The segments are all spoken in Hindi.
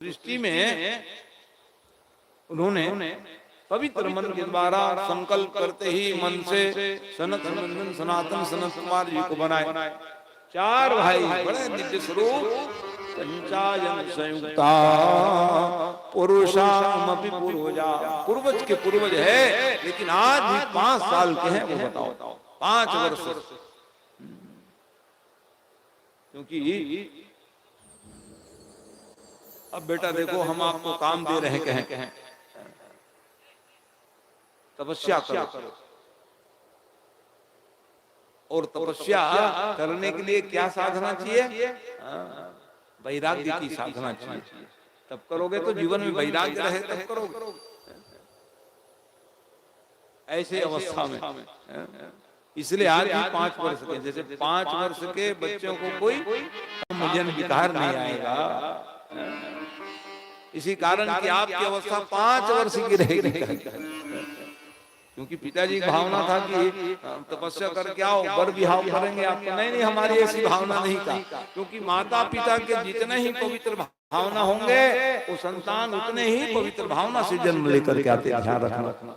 सृष्टि में उन्होंने पवित्र मन के द्वारा संकल्प करते ही मन से सनत सनंदन सनातन सनत कुमार जी को बनाए। चार भाई बड़े दिव्य स्वरूप पंचायन संयुक्ता पुरुषामपि पूर्वजा, पूर्वज के पूर्वज है, लेकिन आज भी 5 साल के हैं। वो बताओ 5 वर्ष, क्योंकि अब बेटा देखो हम आपको काम दे रहे कहें तपस्या करो, और तपस्या करने के लिए क्या साधना चाहिए? वैराग्य की साधना चाहिए। तब करोगे तो जीवन में वैराग्य रहे तब करोगे। ऐसे अवस्था में इसलिए आज भी 5 वर्ष के, जैसे 5 वर्ष के बच्चों को कोई मुझन विकार नहीं आएगा। इसी कारण कि आपकी अवस्था 5 वर्ष की रहेगी। क्योंकि पिताजी की भावना था कि तपस्या करके आओ, वर विवाह करेंगे आपको। नहीं, हमारी ऐसी भावना नहीं था, क्योंकि माता पिता के जितने ही पवित्र भावना होंगे वो संतान उतने ही पवित्र भावना से जन्म लेकर के आते। ध्यान रखना,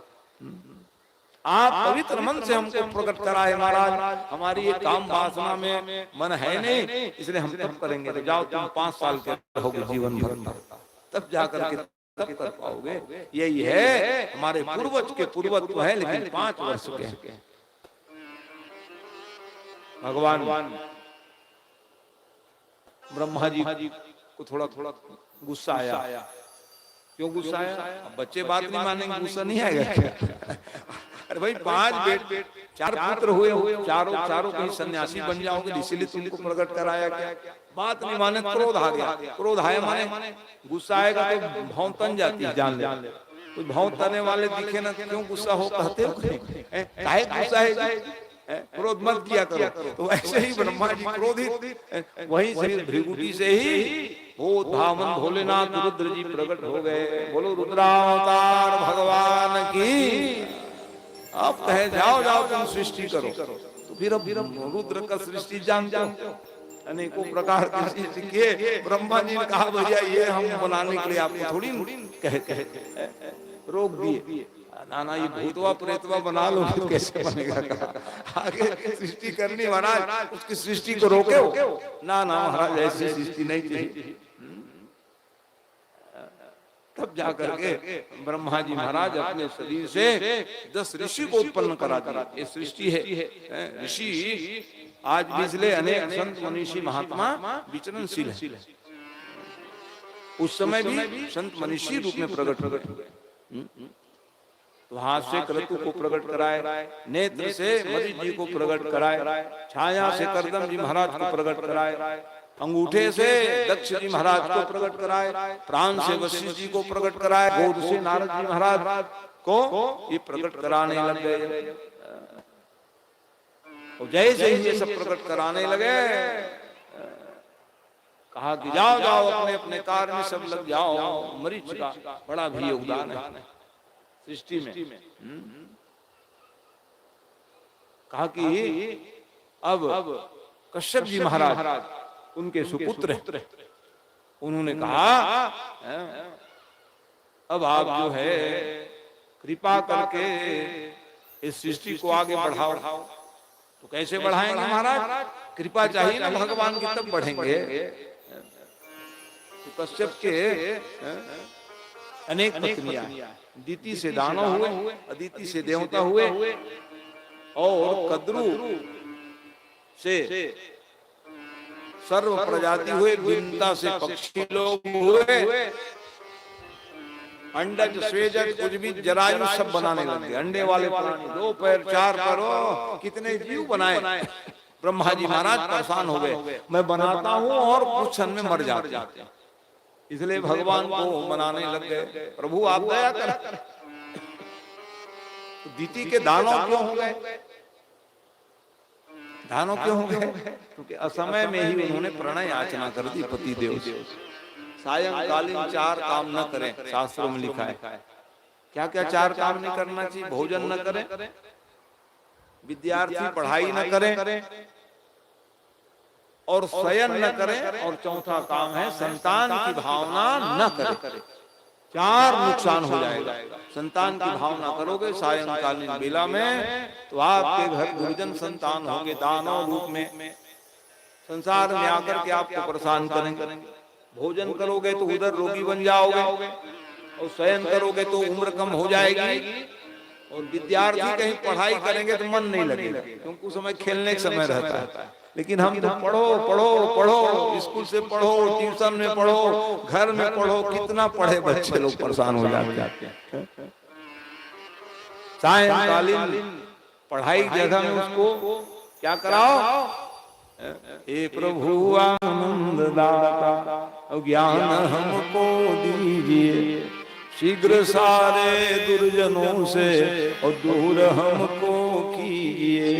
आप पवित्र मन से हमको प्रकट कराए महाराज। हमारी ये काम वासना में मन है नहीं, इसलिए हम तब करेंगे। तो जाओ तुम 5 साल के रहोगे जीवन भर, तब जाकर के तब कर पाओगे। यही है हमारे पूर्वज के पूर्वत्व है, लेकिन 5 वर्ष के हैं। भगवान ब्रह्मा जी को थोड़ा गुस्सा आया। क्यों गुस्सा आया? बच्चे बात नहीं मानेंगे, गुस्सा नहीं आएगा? अरे भाई 5 4 पुत्र हुए, चारों कहीं सन्यासी बन जाओगे, इसीलिए तुमको प्रकट कराया क्या? बात नहीं माने, क्रोध आ गया। क्रोध आया माने गुस्सा आएगा तो भौंतन जाती है, जान ले। कोई भौंतने वाले दिखे ना, क्यों गुस्सा हो कहते हो? काहे गुस्सा है? क्रोध मत किया करो। तो ऐसे ही ब्रह्मा जी क्रोधित, वहीं से भृगुटी से ही भूत भावन भोलेनाथ रुद्र जी प्रकट हो गए। बोलो रुद्रावतार भगवान की। अब कहे जाओ तुम सृष्टि करो। तो फिर अब रुद्र का सृष्टि जानते हो, अनेकों प्रकार की सृष्टि किए। ब्रह्मा जी ने कहा भैया ये हम बनाने के लिए आपको थोड़ी कहे रोक दिए। ना ये भूतवा प्रेतवा बना लो, कैसे बनेगा? आगे सृष्टि करनी महाराज, उसकी सृष्टि को रोके हो ना महाराज, ऐसी सृष्टि नहीं चाहिए। तब जाकर के ब्रह्मा जी महाराज अपने शरीर से 10 ऋषि को उत्पन्न करा दिया। ये सृष्टि है। ऋषि आज भी इसलिए अनेक संत मनीषी महात्मा विचरणशील है। उस समय भी संत मनीषी रूप में प्रकट हुए। तो हाथ से क्रतु को प्रकट कराए, नेत्र से मरीच जी को प्रकट कराए, छाया से करदम जी महाराज को प्रकट कराए, अंगूठे से दक्ष जी महाराज को प्रकट कराए, प्राण से वशिष्ठ जी को प्रकट कराए, गोद से नारद जी महाराज को ये प्रकट कराने लग गए। और जैसे ही ये सब प्रकट कराने लगे, कहा कि जाओ अपने अपने कार्य में सब लग जाओ। मरीच का बड़ा भी योगदान है सृष्टि में। कहा कि अब कश्यप जी महाराज उनके सुपुत्र, उन्होंने कहा अब आप जो है कृपा करके इस सृष्टि को आगे बढ़ाओ। तो कैसे बढ़ाएंगे महाराज? कृपा चाहिए ना भगवान की, तब बढ़ेंगे। तो कश्यप के अनेक पत्नियां, दीति से दानव हुए, अदिति से देवता हुए, और कद्रू से सर्व प्रजाति हुए, गिनता से पक्षी लोग हुए, अंडज स्वेजज उद्भिद जरायु सब बनाने लगे। अंडे वाले प्राणी, 2 पैर 4 पैर, कितने जीव बनाए। ब्रह्मा जी महाराज परेशान हो गए, मैं बनाता हूँ और कुछ क्षण में मर जाते हैं। इसलिए भगवान को बनाने लग गए। प्रभु आप दया कर। दीति के दानव क्यों हो गए? दानव क्यों हो गए? क्योंकि असमय में ही उन्होंने प्रणय याचना कर दी पति देव से। सायंकालीन 4 काम न करें, शास्त्रों में लिखा है। क्या क्या 4 काम नहीं करना चाहिए? भोजन न करें, विद्यार्थी पढ़ाई न करें, और शयन न करें, और चौथा काम है संतान की भावना न करें। चार नुकसान हो जाएगा। संतान की भावना करोगे सायंकालीन बेला में तो आपके घर दुर्जन संतान होंगे, दानव रूप में संसार में आकर के आपको परेशान करेंगे। भोजन करोगे तो उधर रोगी बन जाओगे, और शयन करोगे तो उम्र कम हो जाएगी, और विद्यार्थी कहीं पढ़ाई करेंगे तो मन नहीं लगेगा, क्योंकि उस समय खेलने का समय रहता है। लेकिन हम तो पढ़ो पढ़ो पढ़ो, स्कूल से पढ़ो, ट्यूशन में पढ़ो, घर में पढ़ो, कितना पढ़े बच्चे लोग परेशान हो जाते हैं। सायंकालीन पढ़ाई जगह में उसको क्या कराओ, हे प्रभु आनंद दाता ज्ञान हमको दीजिए, शीघ्र सारे दुर्जनों से और दूर हमको कीजिए,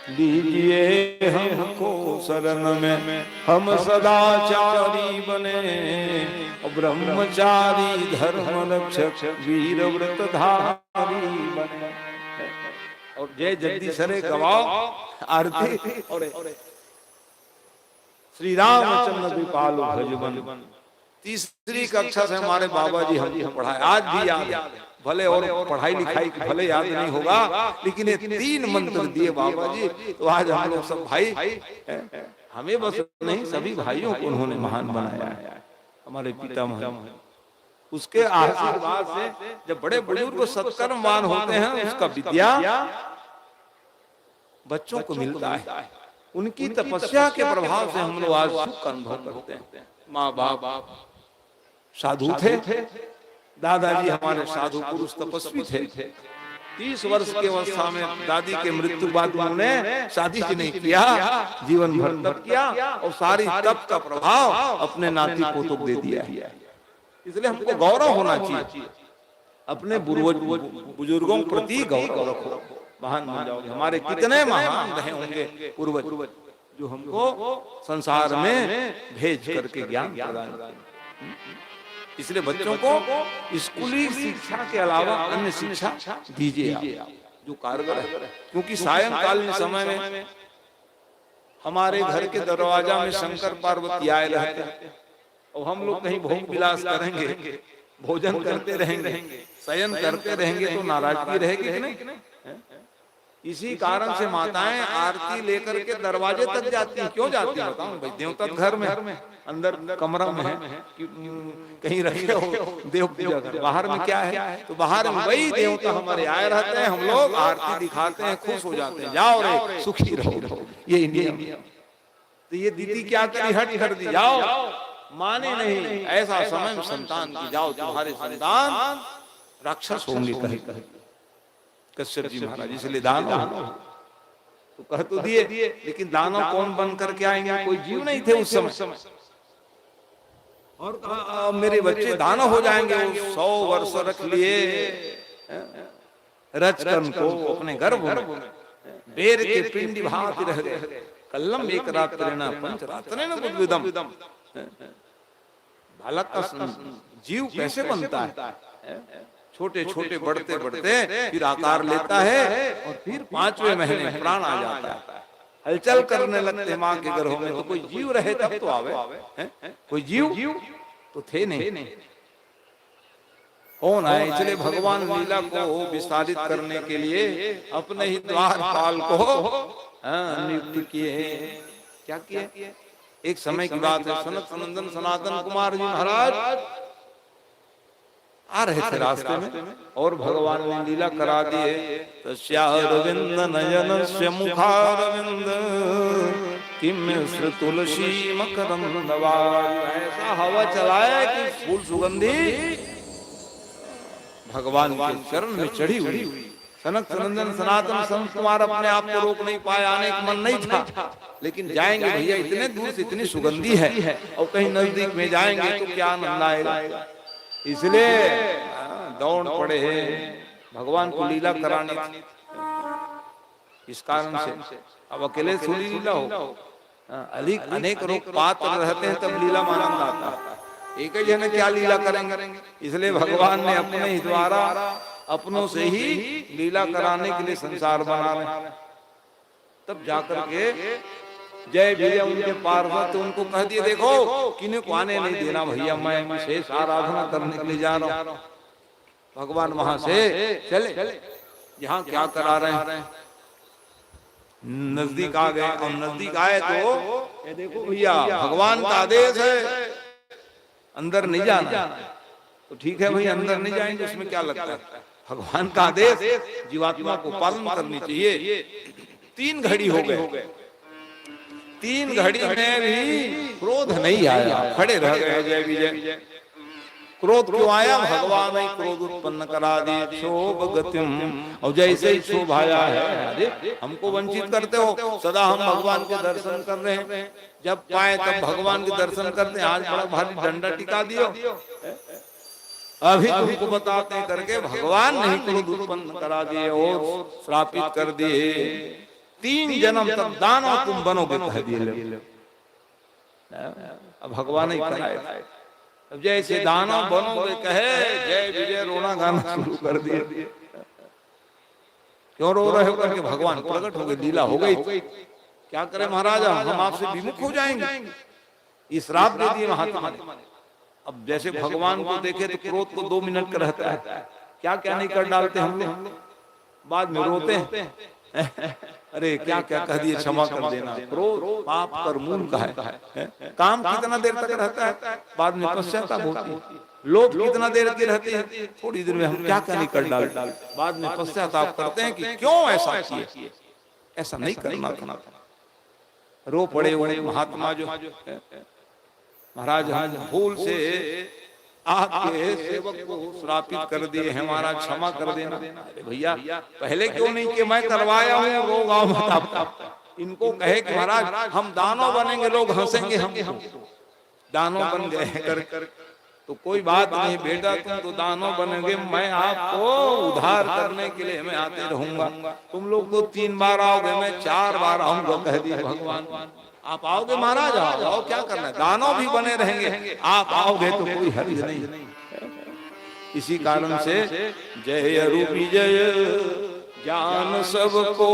लीजिए हमको शरण में, हम सदाचारी बने और ब्रह्मचारी धर्म रक्षक वीर व्रतधारी बने। और जय जगदीश हरे गवाओ आरती। और श्री रामचंद्र कृपालु भजबन। तीसरी कक्षा से हमारे बाबा जी हमको पढ़ाए, आज भी याद है। भले और पढ़ाई लिखाई भले याद नहीं होगा, लेकिन ये 3 मंत्र दिए बाबा जी, तो आज हम लोग सब भाई, हमें बस नहीं सभी भाइयों को उन्होंने महान बनाया है, हमारे पितामह। उसके आशीर्वाद से जब बड़े बुजुर्ग को सत्कर्मवान होते हैं, उसका विद्या बच्चों को मिलता है। उनकी तपस्या के प्रभाव से हम लोग आज सुख का अनुभव करते हैं। माँ बाप साधु थे, दादाजी हमारे साधु पुरुष तपस्वी थे। 30 वर्ष की अवस्था में दादी के मृत्यु बाद उन्होंने शादी नहीं किया, जीवन भर तप किया, और सारी तप का प्रभाव अपने नाती पोतों को दे दिया। इसलिए हमको गौरव होना चाहिए, अपने बुजुर्गों के प्रति गौरव रखो, महान बन जाओगे। हमारे कितने महान रहे होंगे पूर्वज, जो हमको संसार में भेज करके ज्ञान प्रदान किया। इसलिए बच्चों को स्कूली शिक्षा के अलावा अन्य शिक्षा दीजिए आप, जो कारगर है। क्योंकि सायंकालीन समय में हमारे घर के दरवाजा में शंकर पार्वती आए रहते हैं, और हम लोग कहीं भोग विलास करेंगे, भोजन करते रहेंगे, शयन करते रहेंगे, तो नाराजगी रहेगी कि नहीं? इसी कारण से माताएं आरती लेकर के दरवाजे तक जाती हैं। क्यों जाती हैं बताऊं भाई? देवता घर में अंदर कमरा में है, कहीं रखे हो देव पूजा घर, बाहर में क्या है? तो बाहर में वही देवता हमारे आए रहते हैं, हम लोग आरती दिखाते हैं, खुश हो जाते हैं, जाओ रे सुखी रहो। ये इंडिया। तो ये दीदी क्या करी, हट कर दी, जाओ, माने नहीं। ऐसा समय में संतान की जाओ, तुम्हारे संतान राक्षस होंगे कहीं कहीं। कश्यप जी महाराज इसलिए दानव तो कह तो दिए, लेकिन दानव कौन बन करके आएंगे? कोई जीव नहीं थे उस समय। और मेरे बच्चे दानव हो जाएंगे। 100 वर्ष रख लिए रचकन को अपने गर्भ में, बेर के पिंडी भांति रह गए। कल्लम एक रात्रिना पंच रात्रिना बुद्विदम। बालक का जीव कैसे बनता है? छोटे छोटे बढ़ते बढ़ते फिर आकार लेता है, और फिर 5वें महीने प्राण आ जाता है, हलचल करने लगते माँ के गर्भ में। तो कोई जीव रहे तब तो आवे, कोई जीव तो थे नहीं। कौन आए? इसलिए भगवान लीला को विस्तारित करने के लिए अपने ही द्वारपाल को नियुक्त किए। क्या किए? एक समय की बात है, सनत सनंदन सनातन कुमार जी महाराज आ रहे थे रास्ते में, और भगवान ने लीला करा दिए। तस्यारविंद नयनस्य मुखारविंद किम श्री तुलसी मकरंद वार। ऐसा हवा चलाया कि फूल सुगंधी भगवान के चरण में चढ़ी हुई। सनक सनंदन सनातन संत कुमार अपने आप को रोक नहीं पाए, आने का मन नहीं था, लेकिन जाएंगे भैया, इतने दूर से इतनी सुगंधी है, और कहीं नजदीक में जाएंगे तो क्या आनंद आएगा। इसलिए दौड़ पड़े भगवान को लीला कराने। इस कारण से अब अकेले थोड़ी लीला हो, अनेक लोग पात्र रहते हैं तब लीला में आनंद आता है। एक ही जने क्या लीला करेंगे? इसलिए भगवान ने अपने ही द्वारा अपनों से ही लीला कराने के लिए संसार बना रहे, तब जाकर के जय विजय उनके पार्षद तो उनको कह दिए, देखो किन्हीं को आने नहीं देना भैया, मैं विशेष आराधना करने के लिए जा रहा हूँ। भगवान वहां से चले, यहाँ क्या करा रहे हैं, नजदीक आ गए। और नजदीक आए तो ये देखो भैया भगवान का आदेश है अंदर नहीं जाना। तो ठीक है भाई, अंदर नहीं जाएंगे, उसमें क्या लगता है, भगवान का आदेश जीवात्मा को पालन करनी चाहिए। 3 घड़ी हो गए, 3 घड़ी में भी क्रोध नहीं आया, खड़े रह गए जय विजय। क्रोध क्यों आया, भगवान ही क्रोध उत्पन्न करा दिए। क्षोभ गतिम, और जैसे ही क्षोभ आया है, अरे हमको वंचित करते हो, सदा हम भगवान के दर्शन कर रहे हैं, जब पाए तब भगवान के दर्शन करते हैं, आज बड़ा भारी डंडा टिका दियो, अभी तुमको बताते हैं करके भगवान नहीं क्रोध उत्पन्न करा दिए और श्रापित कर दिए। 3 जन्म तक दानव तुम बनोगे कह दिए। अब भगवान ही कराए, अब जैसे दानव बनोगे कहे, जय विजय रोना गाना शुरू कर दिए। क्यों रो रहे हो करके, भगवान प्रकट हो गए, लीला हो गई। क्या करें महाराजा, हम आपसे विमुख हो जाएंगे, इस श्राप दे दिए महात्मा ने। अब जैसे भगवान को देखे तो क्रोध को 2 मिनट का रहता है, क्या क्या नहीं कर डालते हम लोग, बाद में रोते हैं अरे क्या क्या कह दिए, क्षमा कर देना। क्रोध पाप कर मूल का है। काम कितना देर तक रहता है, बाद में पश्चाताप होती है। लोभ कितना देर की रहती है, थोड़ी देर में हम क्या क्या नहीं कर डालते, बाद में पश्चाताप करते हैं कि क्यों ऐसा किए, ऐसा नहीं करना था। रो पड़े वो महात्मा जो महाराज, हम भूल से आपके सेवक को श्रापित कर दिए, हमारा क्षमा कर देना। अरे भैया पहले क्यों नहीं कि मैं करवाया हूँ, रो गाँव मत। इनको कहे कि महाराज हम दानव बनेंगे, लोग हंसेंगे, हम दानव बन गए कर। तो कोई बात नहीं बेटा, तुम तो दानव बनेंगे, मैं आपको उद्धार करने के लिए मैं आते रहूंगा। तुम लोग तो 3 बार आओगे, मैं 4 बार आऊंगा कह दिए भगवान। आप आओगे महाराज, आओ, क्या करना है, दानव भी बने रहेंगे, आप आओगे तो कोई हर्ज नहीं। इसी कारण से जय अरु विजय ज्ञान सबको,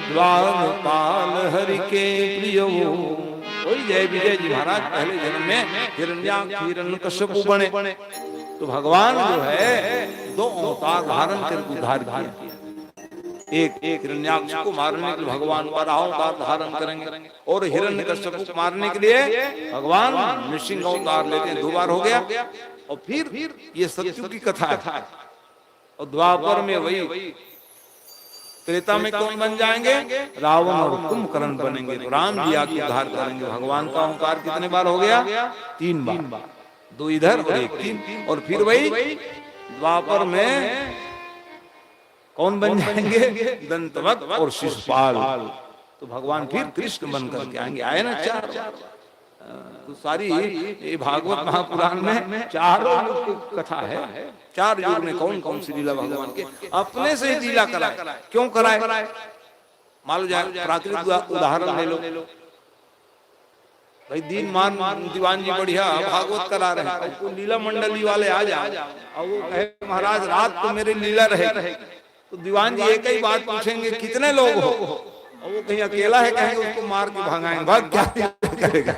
द्वारपाल हरि के प्रिय। वही जय विजय जी महाराज पहले जन्म में हिरण्यकश्यप बने, तो भगवान जो है 2 अवतार धारण करके उद्धार किया। एक हिरण्याक्ष को मारने के लिए भगवान पर अवतार धारण करेंगे, और हिरण्यकश्यप को मारने के लिए भगवान नृसिंह अवतार लेते हैं। 2 बार हो गया। और फिर ये सत्यु की कथा है। और द्वापर में वही, त्रेता में कौन बन जाएंगे, रावण और कुंभकर्ण बनेंगे। तो राम जी आके उद्धार करेंगे। भगवान का ओंकार कितने बार हो गया, 3 बार, 2 इधर और 1 3। और फिर वही द्वापर में कौन बन जाएंगे, दंतवत और शिशुपाल। तो भगवान फिर कृष्ण बन करके आएंगे। आए ना 4। तो सारी ये भागवत महापुराण में 4 युग की कथा है। 4 युग में कौन कौन सी लीला भगवान के अपने से ही लीला कराए। क्यों कराए, मान लो जाए प्राकृतिक उदाहरण ले लो भाई, दीनमान दीवान जी बढ़िया भागवत करा रहे हैं, तो लीला मंडली वाले आ जाए और वो कहे महाराज रात को मेरी लीला रहेगी, तो दीवान जी एक ही बात पूछेंगे कितने लोग हो, और वो कहीं अकेला है कहेंगे उसको मार के भगाएंगे, भाग क्या करेगा।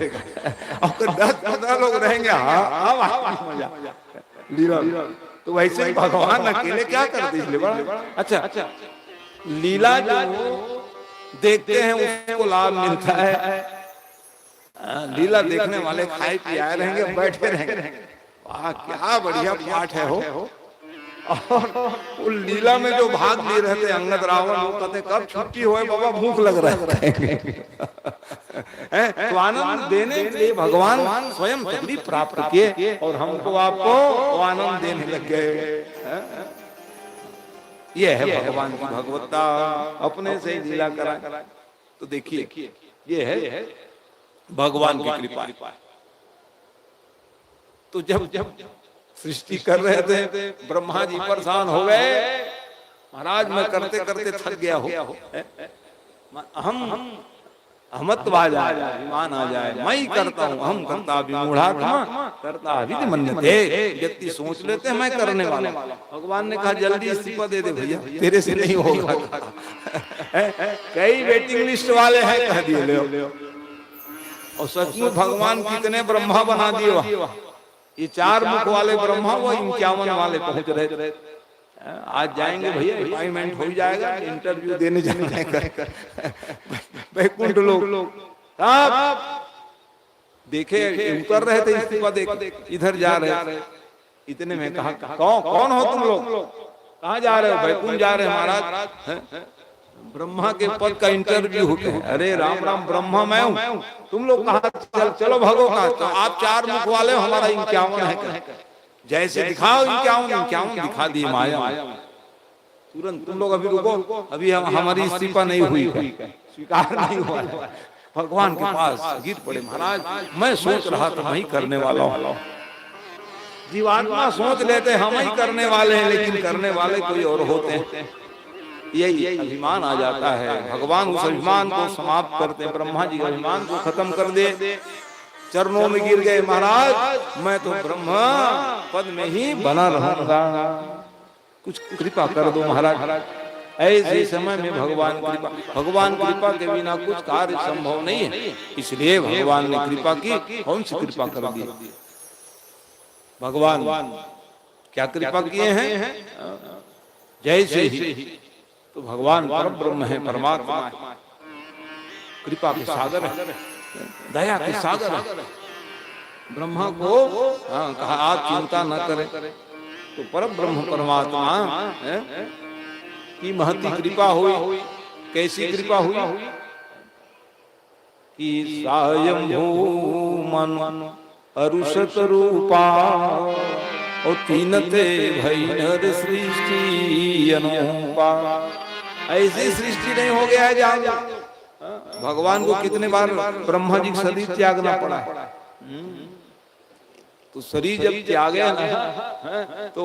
और 10-15 लोग रहेंगे, हाँ मजा लीला। तो वैसे ही भगवान अकेले क्या करते इसलिए बड़ा अच्छा लीला जो देखते हैं उसको लाभ मिलता है। लीला देखने वाले खाए पिए रहेंगे, बैठे रहेंगे। वाह क्या बढ़िया पाठ है हो। और लीला में जो भाग ले रहे थे अंगद रावण, वो कहते कब छुट्टी होए बाबा, भूख लग रहा है। तो आनंद देने के लिए भगवान स्वयं तकलीफ प्राप्त किए और हमको आपको आनंद देने लग गए। ये है भगवान की भगवत्ता, अपने से लीला करा। तो देखिए ये है भगवान की कृपा। तो जब सृष्टि कर रहे थे ब्रह्मा जी परेशान हो गए, महाराज मैं करते करते थक गया हो, हम अहमत्व आ जाए, अभिमान आ जाए, मैं ही करता हूँ, हम करता विमूढ़ात्मा करता अविधि मन्यते। व्यक्ति सोच लेते हैं मैं करने वाला। भगवान ने कहा जल्दी इस्तीफा दे दे भैया, तेरे से नहीं होगा। कई वेटिंग लिस्ट वाले हैं, कह दिए ले। और सचमुच भगवान कितने ब्रह्मा बना दिए वहां। ये 4 मुख वाले ब्रह्मा वो 51 वाले पहुंच रहे। आज जाएंगे भैया, अपॉइंटमेंट हो जाएगा, इंटरव्यू देने जाएंगे वैकुंठ लोग। साहब देखे उतर रहे थे इस्तीफा देके, इधर जा रहे। इतने में कहा कौन हो तुम लोग, कहाँ जा रहे हो? वैकुंठ जा रहे महाराज, ब्रह्मा के पद का इंटरव्यू होता है। अरे राम राम, ब्रह्मा मैं हूँ, तुम लोग कहा चलो भगो कहा। तो आप 4 मुख वाले, हमारा 51 है, जैसे दिखाओ 51 दिखा दिए माया। तुरंत तुम लोग अभी रुको, अभी हमारी इस्तीफा नहीं हुई, स्वीकार नहीं हुआ। भगवान के पास गिर पड़े, महाराज मैं सोच रहा था मैं ही करने वाला हूँ। जीवात्मा सोच लेते हम ही करने वाले हैं, लेकिन करने वाले कोई और होते हैं। यही अभिमान आ जाता है। भगवान उस अभिमान को समाप्त करते, ब्रह्मा जी अभिमान को खत्म कर दे, चरणों में गिर गए, महाराज मैं तो ब्रह्मा पद में ही बना रहूंगा, कुछ कृपा कर दो महाराज। ऐसे समय में भगवान कृपा के बिना कुछ कार्य संभव नहीं है, इसलिए भगवान ने कृपा की, हमसे कृपा कर दी। भगवान क्या कृपा किए हैं? जैसे ही तो भगवान परब्रह्म है, परमात्मा है, कृपा के सागर है, दया के सागर है। ब्रह्मा को कहा आप चिंता न करें, तो परब्रह्म परमात्मा की महती कृपा हुई। कैसी कृपा हुई कि स्वयंभू मन अरुषत रूपा और 3 ते भई नर सृष्टि अनुपा। ऐसी सृष्टि नहीं हो गया है जहाँ भगवान को कितने बार ब्रह्मा जी शरीर त्यागना पड़ा है। तो शरीर जब त्यागे ना, तो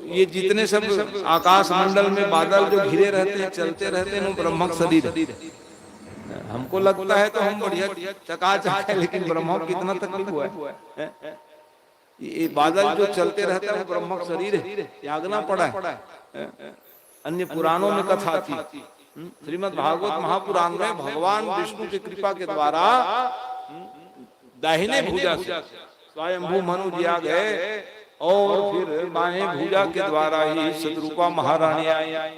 ये जितने सब आकाश मंडल में बादल जो घिरे रहते हैं, चलते रहते हैं, वो ब्रह्मक शरीर है। हमको लगता है तो हम बढ़िया चकाचक है, लेकिन ब्रह्मा को कितना तकलीफ हुआ है। ये बादल जो चलते रहते हैं वो ब्रह्मक शरीर है, त्यागना पड़ा है। अन्य पुराणों में कथा थी, श्रीमद् भागवत महापुराण में भगवान विष्णु की कृपा के द्वारा दाहिने भुजा से स्वयंभू मनु जी आ गए, और फिर बाएं भुजा के द्वारा ही सतरूपा महारानी आई।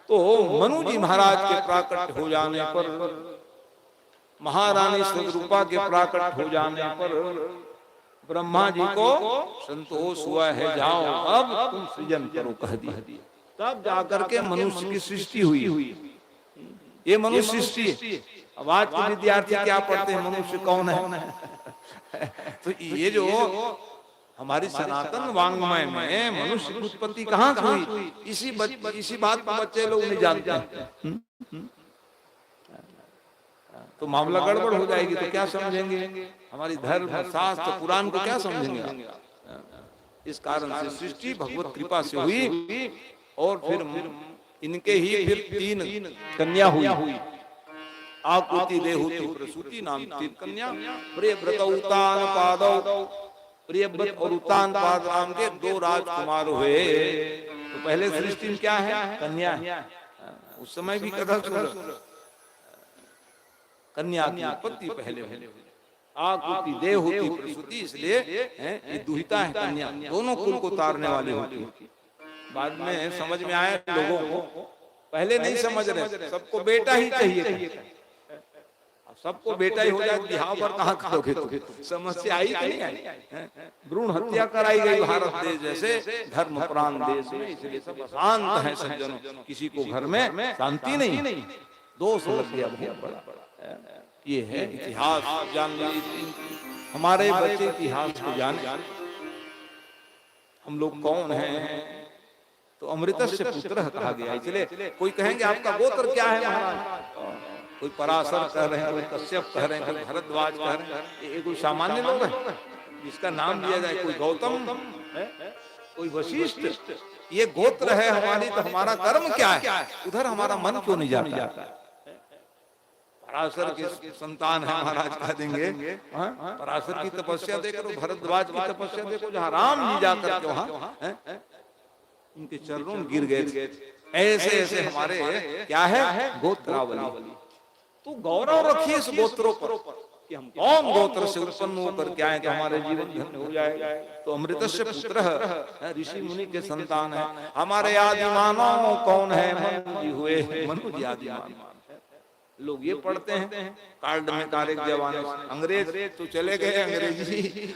तो मनु जी महाराज के प्राकट हो जाने पर, महारानी सतरूपा के प्राकट हो जाने पर ब्रह्मा जी को संतोष हुआ है, जाओ अब तुम सृजन करो, कह दिया। तब जाकर के मनुष्य की सृष्टि हुई। ये मनुष्य सृष्टि। अब आज के विद्यार्थी क्या पढ़ते हैं, मनुष्य कौन है? तो ये जो हमारी सनातन वांग्मय में मनुष्य की उत्पत्ति कहाँ हुई, इसी बात को बच्चे लोग नहीं जानते हैं। तो मामला गड़बड़ हो जाएगी, तो क्या समझेंगे? हमारी धर्म शास्त्र पुराण को क्या समझेंगे? इस कारण से सृष्टि भगवत कृपा से हुई, और फिर इनके ही फिर 3 कन्या हुई। आकुति देहुति प्रसूति नाम 3 कन्या। प्रियव्रत उतान पादौ, प्रियव्रत और उतान पाद नाम के 2 राजकुमार हुए। तो पहले सृष्टि में क्या है? कन्या है। उस समय भी कथा सुन, कन्या की उत्पत्ति पहले आकुति देहुति प्रसूति, इसलिए ये दुहिता है कन्या, दोनों कुल को तारने वाली होती है। बाद में समझ में आया लोगों को, पहले नहीं समझ रहे, सबको बेटा ही चाहिए। सबको बेटा ही हो जाए, बिहाव पर कहाँ करोगे? तो समस्या आई कि नहीं आई? भ्रूण हत्या कराई गई भारत देश जैसे धर्म प्राण देश में, इसलिए सब अशांत है सज्जनों, किसी को घर में शांति नहीं, दोष लग गया बहुत बड़ा। ये है इतिहास जान लीजिए, हमारे बच्चे इतिहास को जाने। हम लोग कौन हैं? तो अमृतस्य पुत्र कहा गया। इसलिए कोई कहेंगे आपका गोत्र क्या है महाराज? कोई पराशर कह रहे हैं, कोई कश्यप कह रहे हैं, कोई भरद्वाज कह रहे हैं। ये कोई सामान्य लोग है जिसका नाम लिया जाए? कोई गौतम, कोई वशिष्ठ, ये गोत्र है हमारी। तो हमारा कर्म क्या है? उधर हमारा मन क्यों नहीं जाता? पराशर की संतान है महाराज कह देंगे। पराशर की तपस्या देखो, भरद्वाज की तपस्या देखो, जहाँ राम जी जाकर के वहां उनके चरणों में गिर गए। ऐसे ऐसे हमारे क्या है गोत्रावली। तो गौरव रखिए इस गोत्रों पर कि हम कौन गोत्र से उत्पन्न होकर के आए तो हमारे जीवन धन्य हो जाएगा। तो अमृतस्य पुत्र ऋषि मुनि के संतान है। हमारे आदि मानव कौन है? मनु जी हुए, मनु जी आदि मानव। लोग ये पढ़ते हैं कार्ड में तारीख जवान, अंग्रेज तो चले गए,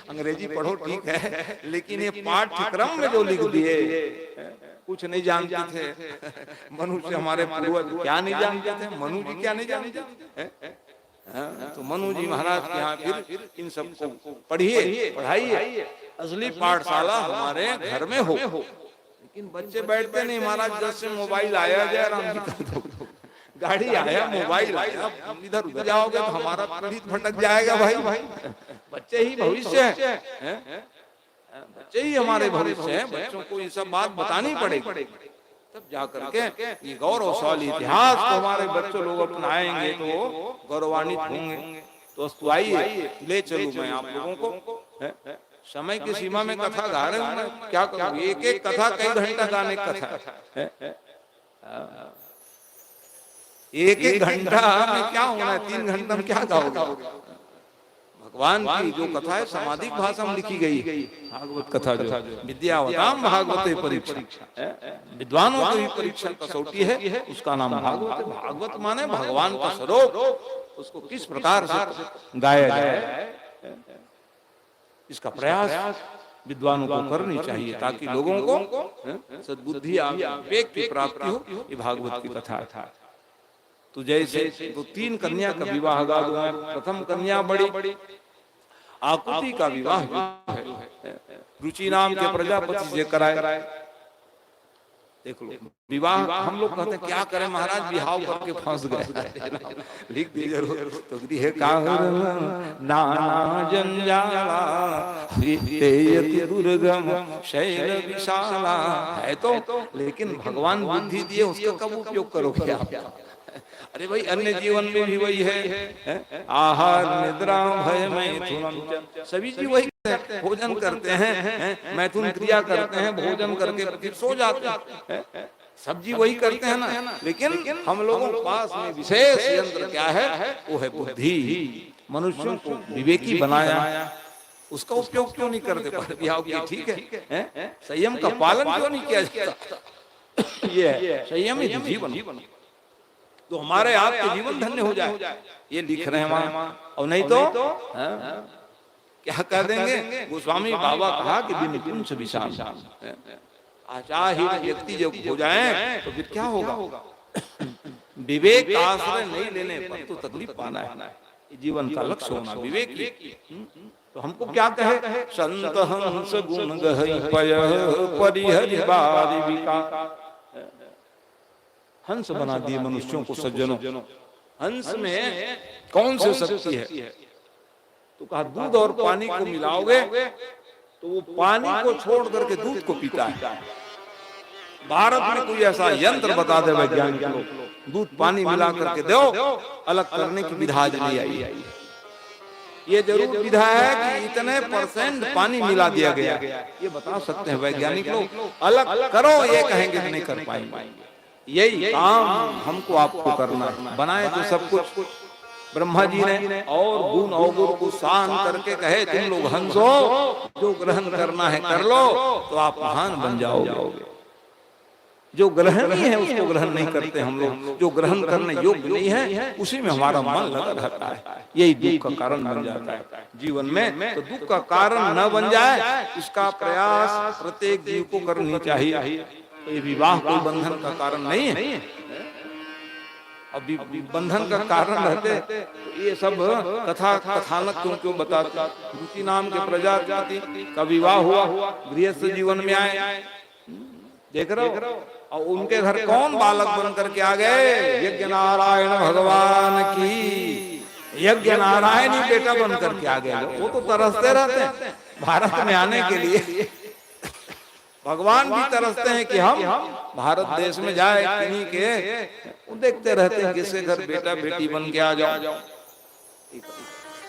अंग्रेजी पढ़ो ठीक है, लेकिन ये पाठ्यक्रम में जो लिख दिए कुछ नहीं जानते थे। मनुष्य हमारे पूर्वज क्या नहीं जानते थे? मनु जी क्या नहीं जानते थे? तो मनु जी महाराज के यहाँ फिर इन सबको पढ़िए, पढ़ाइए। असली पाठशाला हमारे घर में हो। लेकिन बच्चे बैठते नहीं महाराज, जब से मोबाइल आया जय राम जी का, गाड़ी आया, मोबाइल आया, इधर उधर जाओगे तो हमारा पीढ़ी भटक जाएगा। भाई बच्चे ही भविष्य है, बच्चे ही हमारे भविष्य है। बच्चों को ये सब बात बतानी पड़ेगी, तब जाकर के ये गौरवशाली इतिहास को हमारे बच्चों लोग अपनाएंगे तो गौरवान्वित होंगे। तो आइए ले चलूं मैं आप लोगों को। समय की सीमा में कथा गा रहे हूं, क्या करूं? एक एक कथा कई घंटा गाने कथा, एक एक घंटा में क्या होना है? 3 घंटा में क्या गाओगे? भगवान की जो कथा है समाधिक भाषा में लिखी गई भागवत कथा, जो विद्यावताम भागवते परीक्षा, विद्वानों की परीक्षा कसौटी है, उसका नाम भागवत है। भागवत माने भगवान का स्वरूप, उसको किस प्रकार से गाया जाए इसका प्रयास विद्वानों को करनी चाहिए, ताकि लोगों को सद्बुद्धि विवेक की प्राप्ति हो। ये भागवत की कथा था। तो जैसे तो 3 कन्या का विवाह गा दूं मैं। प्रथम कन्या बड़ी आकुति का विवाह है, रुचि नाम के प्रजापति से कराए। देख लो विवाह, हम लोग कहते हैं क्या करें महाराज, विवाह करके फंस गए। लिख दीजिए जरूर। तो गृह काहर नाना जंजाला दुर्गम शैल विशाला है तो, लेकिन भगवान बुद्धि दिए, उसका कब उपयोग करोगे आप? अरे भाई अन्य जीवन में भी वही है, आहार निद्रा भय मैथुन, सभी जी वही भोजन करते हैं, मैथुन क्रिया करते हैं, भोजन करके फिर सो जाते हैं, सब्जी वही करते हैं ना। लेकिन हम लोगों के पास में विशेष यंत्र क्या है? वो है बुद्धि। मनुष्यों को विवेकी बनाया, उसका उपयोग क्यों नहीं करते? ठीक है, संयम का पालन क्यों नहीं किया जाता? ये संयम ही जीवन, तो हमारे आपके जीवन धन्य हो जाए, ये लिख रहे हैं वहां। और नहीं तो क्या कह देंगे? गोस्वामी बाबा कहा कि विनिपुंस विशाल, आचार्य व्यक्ति जब हो जाए तो फिर क्या होगा? विवेक का आश्रय नहीं लेने पर तो तकलीफ पाना है। जीवन का लक्ष्य होना विवेक। तो हमको क्या कहे? संत हंस गुण गहई पय परिहरि बारि विकार। हंस बना दिए मनुष्यों को सज्जनों। हंस में कौन सी शक्ति है? तो कहा दूध और पानी को मिलाओगे तो वो पानी को छोड़ करके दूध को पीता है। भारत में कोई ऐसा यंत्र बता दे वैज्ञानिक लोग, दूध पानी मिला करके दो, अलग करने की विधा आज नहीं आई। ये जरूर विधा है कि इतने % पानी मिला दिया गया, ये बता सकते हैं वैज्ञानिक लोग। अलग करो ये कहेंगे कि नहीं कर पाएंगे। यही काम हमको आपको करना है। बनाए तो सब कुछ ब्रह्मा जी ने, और गुण अवगुण को शान करके कहे तुम लोग हंसो, जो ग्रहण करना है कर लो, तो आप महान बन जाओगे। जो ग्रहण नहीं है उसको ग्रहण नहीं करते हम लोग, जो ग्रहण करने योग्य नहीं है उसी में हमारा मन लगा रहता है, यही दुख का कारण बन जाता है जीवन में। तो दुख का कारण न बन जाए इसका प्रयास प्रत्येक जीव को करनी चाहिए। तो ये विवाह कोई बंधन का कारण नहीं है। अब बंधन का कारण रहते तो ये सब कथानक क्यों बताते? रुचि नाम के प्रजापति का विवाह हुआ, गृहस्थ जीवन में आए, देख रहे हो, और उनके घर कौन बालक बन करके आ गए? यज्ञ नारायण भगवान की, यज्ञ नारायण ही बेटा बन करके आ गए। वो तो तरसते रहते हैं भारत में आने के लिए। भगवान भी तरसते हैं कि हम भारत देश में जाए किन्हीं के, वो देखते रहते हैं किसके घर बेटा बेटी बन के आ जाओ।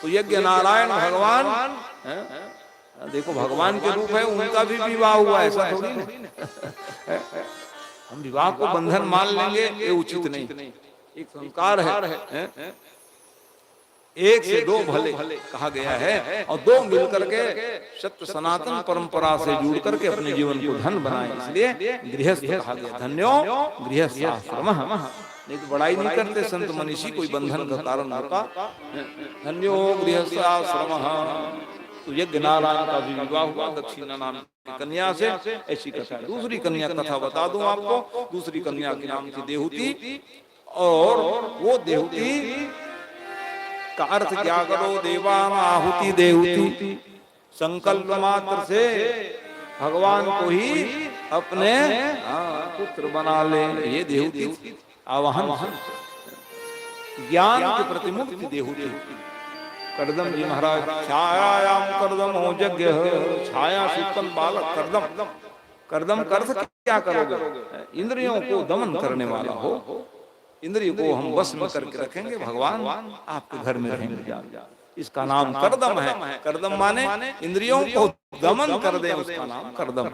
तो यज्ञ नारायण भगवान देखो भगवान के रूप है, उनका भी विवाह हुआ, ऐसा थोड़ी ना हम विवाह को बंधन मान लेंगे, ये उचित नहीं। एक संस्कार है, एक से दो भले कहा गया है, और दो मिलकर के सत्य सनातन परंपरा से जुड़ करके अपने जीवन को धन बनाए, इसलिए गृहस्थ कहा गया। धन्यो गृहस्थ आश्रमः। नहीं तो बड़ाई नहीं करते संत मनीषी, कोई बंधन का कारण होता। धन्यो गृहस्थ आश्रमः। तो यज्ञ नारायण का भी विवाह हुआ दक्षिणा नाम की कन्या से, ऐसी कथा। दूसरी कन्या कथा बता दूं आपको। दूसरी कन्या के नाम थी देहूती, और वो देहूती का अर्थ क्या करो, देवान आहुति देहूती। संकल्प मात्र से भगवान को ही अपने पुत्र बना ले, ये देहूती आवाहन। ज्ञान के प्रतिमुक्ति देहूती। करदम जी महाराज छायायाम करदम हो यज्ञ, छाया शीतल बालक करदम। करदम का अर्थ क्या करोगे, इंद्रियों को दमन करने वाला हो, इंद्रिय को हम बस में करके रखेंगे, भगवान आपके घर में रहेंगे। इसका नाम करदम है। करदम माने इंद्रियों को दमन कर दे, उसका नाम करदम।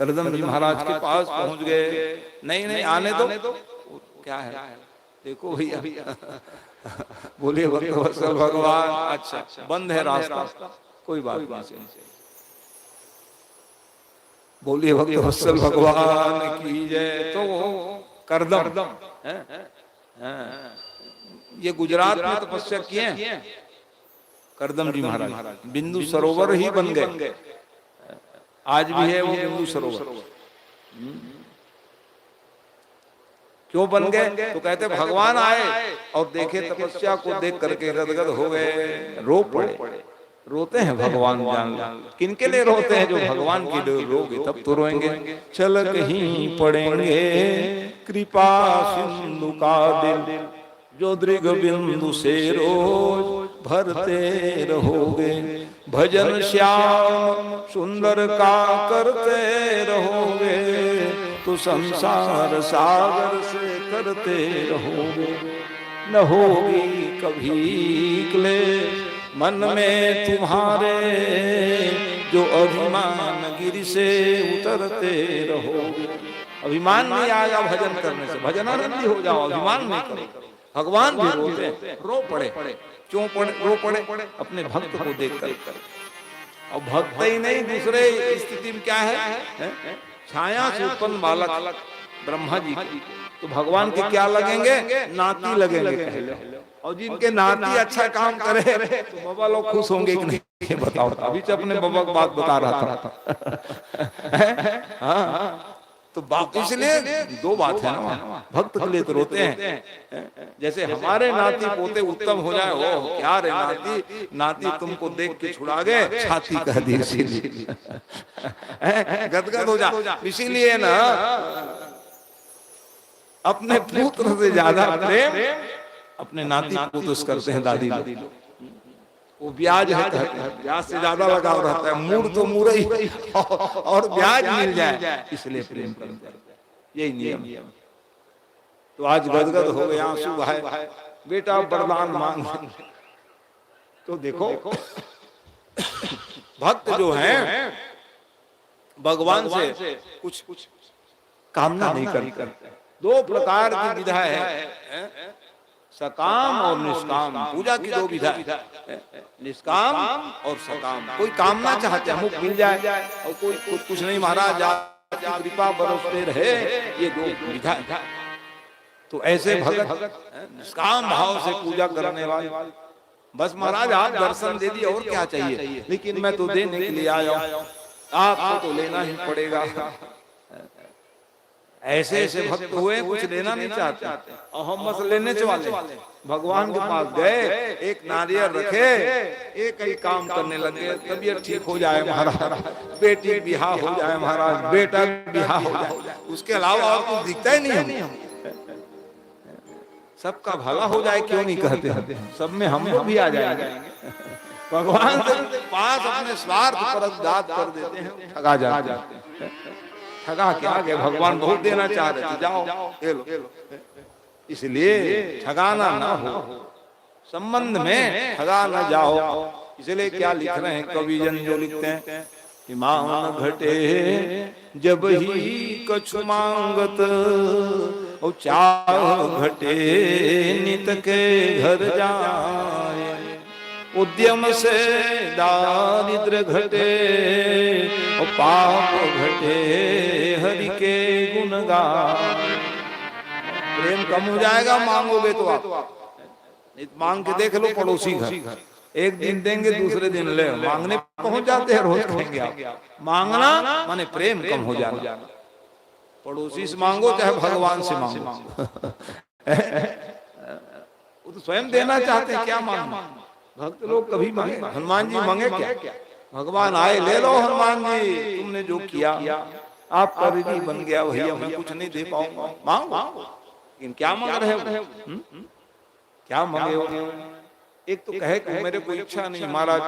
करदम जी महाराज के पास पहुंच गए। नहीं आने दो, क्या है देखो भैया, बोले भक्तवत्सल भगवान, अच्छा बंद है रास्ता, कोई बात नहीं। बोलिए भक्तवत्सल भगवान की जय। तो करदम ये गुजरात में तपस्या किए करदम जी महाराज। बिंदु सरोवर ही बन गए, आज भी है वो बिंदु सरोवर। क्यों बन गए, तो कहते भगवान आए और देखे तपस्या को देख करके गदगद हो गए, रो पड़े। रोते हैं भगवान, जान किनके लिए रोते हैं, जो भगवान के लिए रोगे तब तो रोएंगे। छलक ही पड़ेंगे कृपा सिंधु का दिल, जो दृग बिंदु से रोज भरते रहोगे। भजन श्याम सुंदर का करते रहोगे, तो संसार सागर से करते रहोगे। न होगी कभी क्लेश मन में तुम्हारे, जो अभिमान गिरि से उतरते रहोगे। अभिमान नहीं आएगा भजन करने से, भजनानंदी हो जाओ, अभिमान नहीं करो। भगवान भी रोते हैं, रो पड़े। क्यों रो पड़े, अपने भक्त को देख कर। और भक्त ही नहीं, दूसरे स्थिति में क्या है, छाया से उत्पन्न बालक ब्रह्मा जी, तो भगवान के क्या लगेंगे, नाती लगेंगे पहले। और जिनके नाती अच्छा काम करे तो बाबा लोग खुश होंगे कि नहीं, बताओ। अभी से अपने बाबा की बात बता रहा था। हाँ, तो इसलिए दो बात है ना, भक्त के लिए तो रोते हैं। जैसे हमारे नाती पोते उत्तम हो जाए, ओ क्या रे नाती तुमको देख के छुड़ा गए, छाती कह दी, इसीलिए गदगद हो जा। इसीलिए ना अपने पुत्र से ज्यादा प्रेम अपने नाती पुत्र करते हैं दादी लोग। वो ब्याज है, ब्याज से ज्यादा लगाव रहता है। मूड तो मुरई और ब्याज मिल जाए, इसलिए प्रेम करते हैं, यही नियम। तो आज गदगद हो गए, आंसू बहाए, बेटा वरदान मांग। तो देखो भक्त जो हैं भगवान से कुछ कामना नहीं करते। दो प्रकार की विधा है, सकाम और निष्काम। पूजा की दो विधा, निष्काम और सकाम। कोई कामना चाहते हैं मुख मिल जाए, और कोई कुछ नहीं, महाराज आपकी कृपा बरसते रहे, ये दो विधा। तो ऐसे भगत निष्काम भाव से पूजा करने वाले, बस महाराज आप दर्शन दे दिए और क्या चाहिए, लेकिन मैं तो देने के लिए आया हूं, आपको तो लेना ही पड़ेगा। ऐसे ऐसे भक्त हुए, कुछ लेना नहीं चाहते, और हम बस लेने वाले। भगवान के पास गए, एक नारियल रखे, एक ही काम करने लगे, तबीयत ठीक हो जाए महाराज, बेटी बिहार हो जाए महाराज, बेटा बिहार हो जाए, उसके अलावा और कुछ दिखता ही नहीं। हम सबका भला हो जाए क्यों नहीं कहते, सब में हम लोग भी आ जाएंगे। भगवान के पास अपने स्वार्थ पर दाद कर देते हैं, ठगा जाते हैं। ठगा के आगे भगवान बहुत देना चाह रहे थे, जाओ ले लो। इसलिए ठगाना ना हो, संबंध में ठगा ना जाओ। इसलिए क्या लिख रहे हैं कवि जन, जो लिखते हैं कि मान घटे जब ही कछु मांगत, और चाह घटे नित के घर जाए, उद्यम से दारिद्र घटे, और पाप घटे हरि के गुण गाए। प्रेम कम हो जाएगा मांगोगे तो आप, मांग के देख लो पड़ोसी घर, एक दिन देंगे दूसरे दिन ले, मांगने पहुंच जाते हैं, रोज कहेंगे आप। मांगना माने प्रेम कम हो जाना। पड़ोसी से मांगो चाहे भगवान से मांगो वो तो स्वयं देना चाहते हैं, क्या मांगो। भक्त लोग कभी मांगे, हनुमान जी मांगे क्या, भगवान आए ले लो हनुमान जी, तुमने जो किया आपका रिजी बन गया, भैया मैं कुछ नहीं दे पाऊंगा, मांगो। लेकिन क्या मांग रहे हो, क्या मांगे हो। एक तो कहे कि मेरे को इच्छा नहीं महाराज,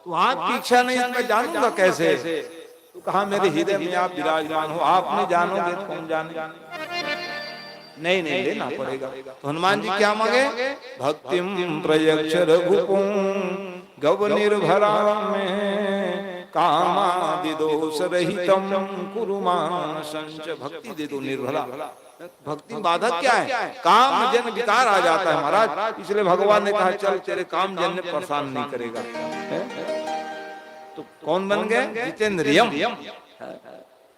तो आपकी इच्छा नहीं मैं जानूंगा कैसे। तो कहा मेरे हृदय में आप विराजमान हो, आप नहीं जानोगे तो कौन जाने। नहीं लेना पड़ेगा। तो हनुमान जी क्या मांगे, भक्तिम प्रयच्छ रघुपुं गव निर्भरा में, कामादि दोष रहितम कुरुमान संच। भक्ति दे दो निर्भरा। भक्ति बाधक क्या है, काम जन विकार आ जाता है महाराज। इसलिए भगवान ने कहा चल तेरे काम जन ने परेशान नहीं करेगा। तो कौन बन गए, जितेंद्रियम,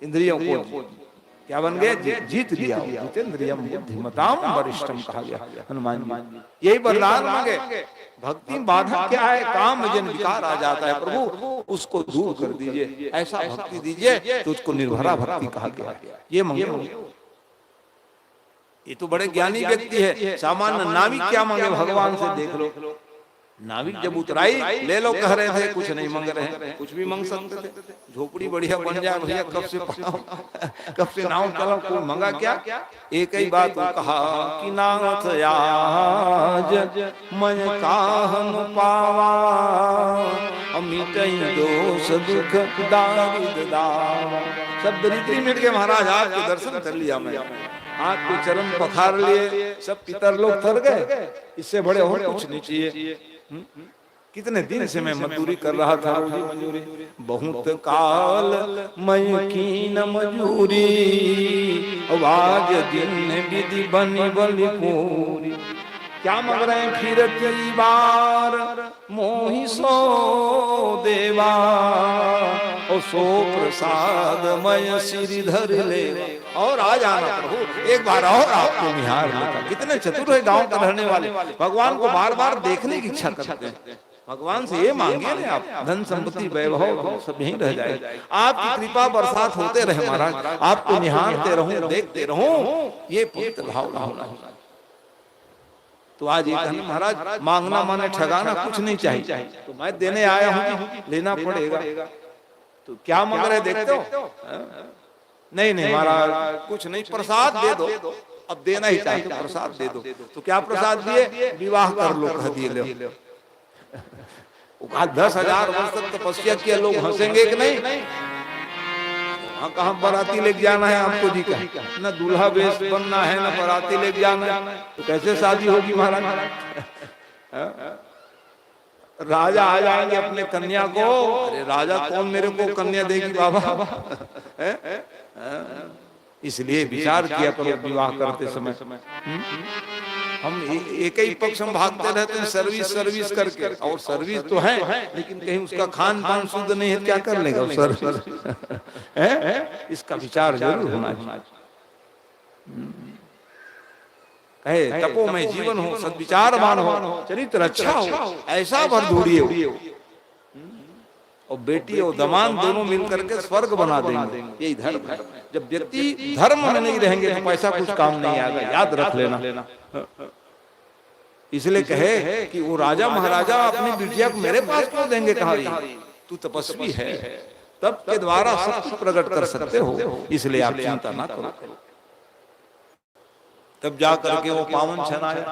इंद्रियों को क्या बन गए, जीत दिया। जितेंद्रियम बुद्धिमताम वरिष्ठम कहा गया हनुमान जी, यही वरदान मांगे। भक्ति बाधक क्या है, काम जन विकार आ जाता है, प्रभु उसको दूर कर दीजिए, ऐसा भक्ति दीजिए तो उसको निर्भरा भक्ति कहा गया। ये मांगे। ये तो बड़े ज्ञानी व्यक्ति है। सामान्य नाविक क्या मांगे भगवान से, देख लो। नाविक जब उतराई ले लो कह रहे थे, कुछ नहीं मांग रहे हैं, कुछ भी मांग सकते थे। झोपड़ी बढ़िया बन जाए भैया, कब से नाव चलाओ, कोई मांगा क्या। एक ही बात कहा कि नाथ आज मैं काहन पावा, अमित दोष दुख दारिद्र दावा। सब दरिद्री मिट के महाराज आपके दर्शन कर लिया मैं, आपके चरण पखार लिए, सब पितर लोग थर गए, इससे बड़े और कुछ नहीं चाहिए। कितने दिन से मैं मजदूरी कर रहा था, रोजी मजदूरी, बहुत काल मैं कीन मजूरी, आज दिन विधि बनी बलि पूरी। क्या मांग रहे हैं, फिर कई बार मोहि सो देवा, और सो प्रसाद मय श्रीधर ले। और आ जाना प्रभु, एक बार और आपको निहार लेता। कितने चतुर है गांव के रहने वाले, भगवान को बार बार देखने की इच्छा करते हैं। भगवान से ये मांगे ना आप, धन संपत्ति वैभव सब यहीं रह जाए, आपकी कृपा बरसात होते रहे महाराज, आपको निहारते रहूं, देखते रहूं, ये पवित्र भाव होना। तो आज ये कहना महाराज मांगना माने ठगाना कुछ नहीं चाहिए, तो मैं देने आया हूँ, लेना पड़ेगा। तो क्या मांग रहे देखते हो, नहीं महाराज कुछ नहीं, प्रसाद दे दो, अब देना ही चाहिए तो प्रसाद दे दो। तो क्या प्रसाद दिए, विवाह कर लो कह दिए। लो 10,000 वर्ष तक तपस्या किया, लोग हंसेंगे कि नहीं। कहाँ बाराती लेके जाना है आपको जी का, न दूल्हा वेश बनना है, न बाराती लेके जाना है, तो कैसे शादी होगी महाराज। राजा आ जाएंगे अपने कन्या को, अरे राजा कौन मेरे को कन्या देगी बाबा। इसलिए विचार किया करो विवाह करते समय। हम एक ही पक्ष हम भागते रहते हैं, सर्विस करके, और सर्विस तो है लेकिन कहीं उसका खान पान शुद्ध नहीं है, क्या कर लेगा सर्विस। इसका विचार जरूर होना चाहिए। कहे तपो में जीवन हो, सद्विचारवान हो, चरित्र अच्छा हो, ऐसा भर ढूंढिए, और बेटी और दमान दोनों मिलकर के स्वर्ग बना देंगे। यही धर्म है। जब व्यक्ति धर्म में नहीं रहेंगे तो पैसा कुछ काम नहीं आएगा, याद रख लेना। इसलिए कहे कि वो राजा महाराजा अपनी बिटिया को मेरे पास क्यों देंगे, कहा तू तपस्वी है, तब के द्वारा सब कुछ प्रकट कर सकते हो, इसलिए आप चिंता ना करो। तब जा करके वो पावन क्षण आया।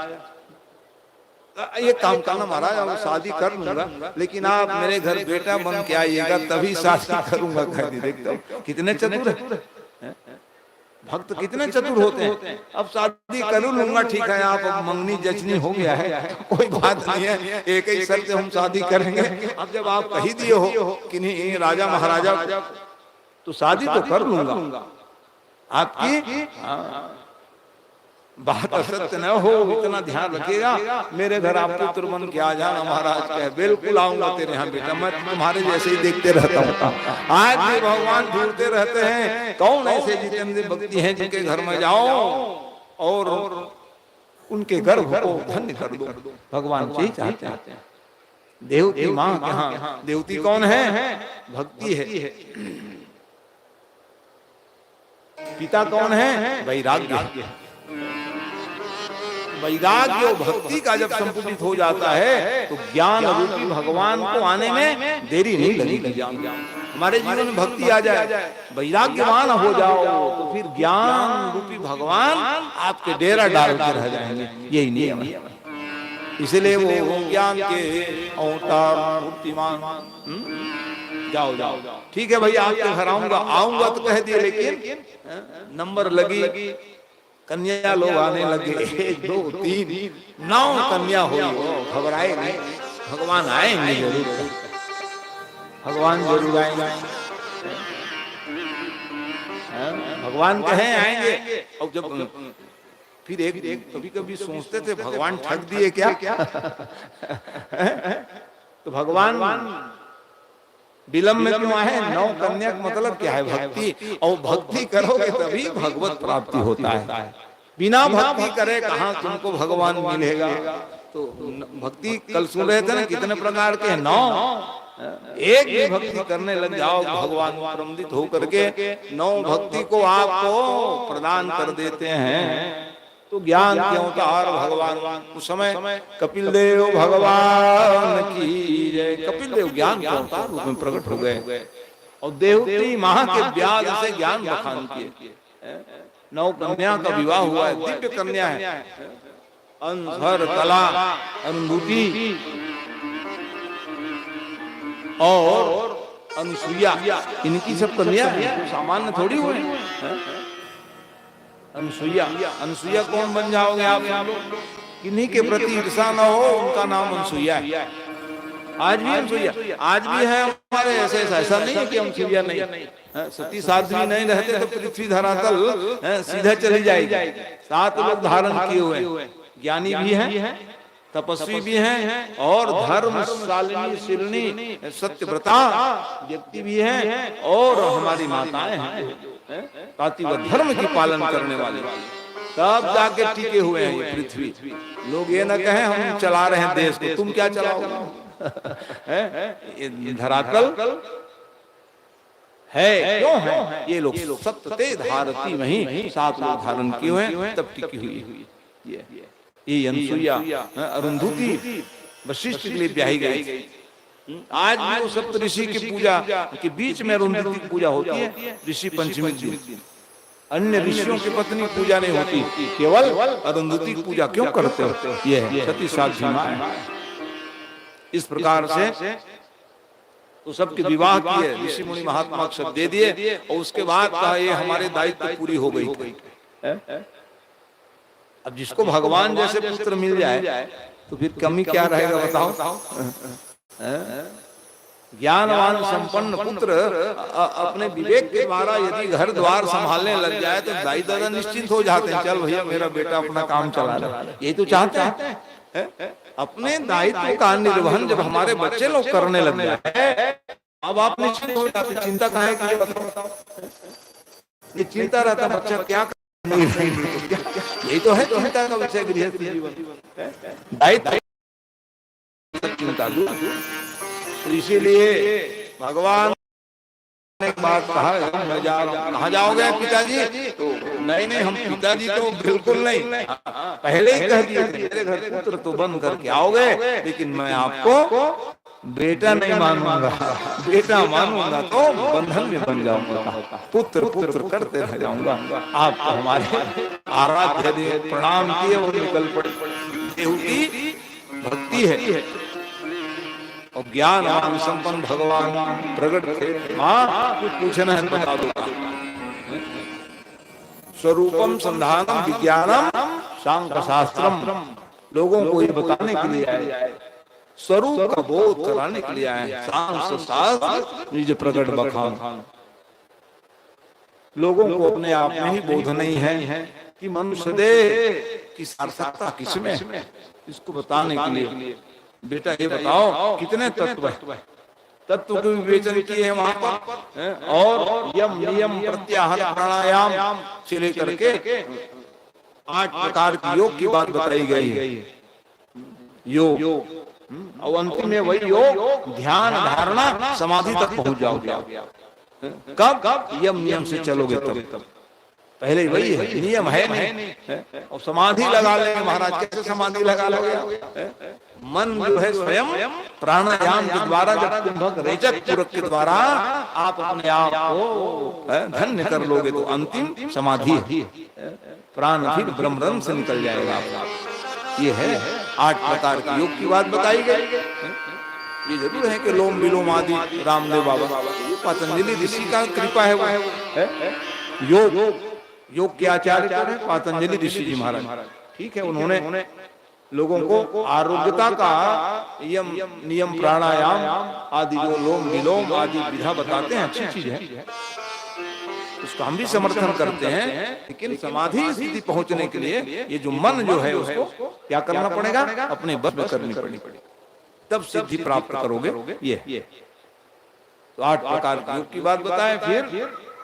ये काम करना महाराज, अब शादी कर लूंगा, लेकिन आप मेरे घर बेटा बन के आइएगा तभी शादी करूंगा। देखते हो कितने चतुर है, भक्त कितने चतुर होते हैं। अब शादी कर लूंगा, ठीक है, आप अब मंगनी जचनी हो गया है, कोई बात नहीं है, एक ही शर्त से हम शादी करेंगे। अब जब आप कही दिए हो कि नहीं राजा महाराजा, तो शादी तो कर लूंगा। आपकी बात असत्य न हो, इतना ध्यान रखिएगा। मेरे घर आप पुत्र बन के आ जाना, महाराज कहे बिल्कुल आऊंगा तेरे यहाँ बेटा, मैं तुम्हारे जैसे ही देखते रहता हूँ। आज भी भगवान ढूंढते रहते हैं कौन ऐसे जितेंद्र भक्ति हैं जिनके घर में जाओ और उनके गर्भ को धन्य कर दो। भगवान यही चाहते हैं। देवती माँ के यहाँ देवती कौन है? भक्ति है। पिता कौन है? वैराग्य। वैराग्य और भक्ति का जब संपुटित हो जाता है तो ज्ञान रूपी भगवान को आने में देरी नहीं लगेगी। हमारे जीवन में भक्ति आ जाए, वैराग्यवान हो जाओ, तो फिर ज्ञान रूपी भगवान आपके डेरा डाल के रह जाएंगे। यही नियम है। इसलिए वो ज्ञान के अवतार मूर्तिमान। जाओ जाओ, ठीक है भैया, आपके घर आऊंगा तो कह दिए, लेकिन नंबर लगी, कन्या लोग आने लगे, 1 2 3 9 कन्या हुई। घबराए नहीं, भगवान आएंगे जरूर, भगवान जरूर आएंगे। भगवान कहें आएंगे। और जब फिर एक कभी कभी सोचते थे भगवान ठग दिए क्या? तो भगवान विलंब में क्यों आए? 9 कन्या का मतलब क्या है? भक्ति। और भक्ति करोगे तभी भगवत प्राप्ति होता है। बिना भक्ति करे कहाँ तुमको भगवान मिलेगा? तो भक्ति कल सुन रहे थे ना, कितने प्रकार के 9। एक भी भक्ति करने लग जाओ, भगवान आनंदित होकर के 9 भक्ति को आपको प्रदान कर देते हैं। तो ज्ञान के अवतार भगवान उस समय कपिल देव भगवान की जय। कपिल देव ज्ञान के अवतार रूप में प्रकट हो गए और देवती माँ के ब्याज से ज्ञान बखान किए। 9 कन्या का विवाह हुआ है, दिव्य कन्या है, अंधर, कला, अनुभूति और अनुसुईया। इनकी सब कन्या है, सामान्य थोड़ी हुए। अनुसुईया कौन बन जाओगे आप? किन्हीं के प्रति ईर्षा न हो, उनका नाम अनुसुईया है। आज भी अनुसुईया, आज भी है हमारे। ऐसा नहीं है कि अनुसुईया नहीं। सती साध्वी नहीं रहते तो पृथ्वी धरातल सीधा चली जाएगी। 7 लोग धारण किए हुए, ज्ञानी भी हैं, तपस्वी भी हैं, और धर्मशालिनी शिलनी सत्यव्रता व्यक्ति भी हैं, और हमारी माताएं हैं तातिव धर्म की पालन करने वाले। तब जाके टिके हुए हैं ये पृथ्वी। लोग ये न कहें हम चला रहे हैं देश को, तुम क्या चलाओ? धरातल है, क्यों है? ये लोग सत्य धारती वहीं 7 लोग धारण किए हुए, तब टिकी हुई। ये अनुसुईया, अरुंधति वशिष्ठ के लिए ब्याही गई। आज भी वो सप्त ऋषि की पूजा के बीच में अरुंधति की पूजा होती है, ऋषि पंचमी दिन। अन्य ऋषियों की पत्नी पूजा नहीं होती, केवल अरुंधति की पूजा क्यों करते हो? ये है सती साध्वी माँ। इस प्रकार से तो सबके विवाह किए, ऋषि मुनि महात्मा सब दे दिए, और उसके बाद कहा ये हमारे दायित्व पूरी हो गई। अब जिसको भगवान जैसे पुत्र मिल जाए तो फिर कमी क्या रहेगा बताओ? ज्ञानवान संपन्न पुत्र अपने विवेक के द्वारा यदि घर द्वार संभालने लग जाए तो दाई दादा निश्चिंत हो जाते हैं। चल भैया मेरा बेटा अपना काम चला रहा है, यही तो चाहते हैं। अपने दायित्व का निर्वहन जब हमारे बच्चे लोग करने लग जाए, अब आप निश्चिंत हो जाते। चिंता कहाँ है कि बताओ? ये चिंता रहता बच्चा क्या नहीं, यही तो है चिंता का विषय गृहस्थ जीवन। दायित्व चिंता दूर। तो इसीलिए भगवान ने एक बात कहा, मैं जा रहा हूँ। कहाँ जाओगे पिताजी? तो नहीं हम पिताजी तो बिल्कुल नहीं, पहले ही कह दिए मेरे घर पुत्र तो बन करके आओगे, लेकिन मैं आपको बेटा नहीं मानूंगा। बेटा मानूंगा तो बंधन में बन जाऊंगा, पुत्र पुत्र करते रह जाऊंगा। आप तो हमारे आराध्य देव, प्रणाम किए और निकल पड़े। देवती भक्ति है और ज्ञान संपन्न भगवान प्रकट थे। माँ कुछ पूछना है बता दो। स्वरूपम संधानम विज्ञानम सांख्य शास्त्रम, लोगों को ये बताने के लिए आए, स्वरूप का बोध कराने के लिए आए। सांख्य शास्त्र निज प्रकट बखान, लोगों को अपने आप में ही बोध नहीं है कि मनुष्य देह की सार्थकता किसमें, इसको बताने के लिए बेटा ये बताओ कितने तत्व है, तत्व के विवेचन किए हैं वहां पर, और यम नियम प्रत्याहार प्राणायाम से लेकर के 8 प्रकार की योग की बात बताई गई है। योग और अंतिम में वही योग ध्यान धारणा समाधि तक पहुंच जाओगे। कब यम नियम से चलोगे तब, पहले वही है, नियम है नहीं। और समाधि लगा लेंगे महाराज, कैसे समाधि लगा लोगे? मन जो है स्वयं प्राणायाम के द्वारा, जब कुंभक रेचक पूरक के द्वारा आप अपने आप को धन्य कर लोगे तो अंतिम समाधि है, प्राण फिर ब्रह्मरंध्र से निकल जाएगा आपका। ये है 8 प्रकार के योग की बात बताई गई। ये जरूर है कि लोम विलोम आदि रामदेव बाबा, ये पतंजलि ऋषि का कृपा है। वो योग के आचार्य है पतंजलि ऋषि जी महाराज, ठीक है। उन्होंने लोगों को आरोग्यता का यम नियम प्राणायाम आदि जो लोम विलोम आदि विधा बताते हैं, अच्छी चीज है, उसका हम भी समर्थन करते हैं। लेकिन समाधि स्थिति पहुंचने के लिए ये जो मन जो है उसको क्या करना पड़ेगा? अपने बस में करनी पड़ेगी, तब सिद्धि प्राप्त करोगे। ये तो 8 प्रकार के योग की बात बताएं। फिर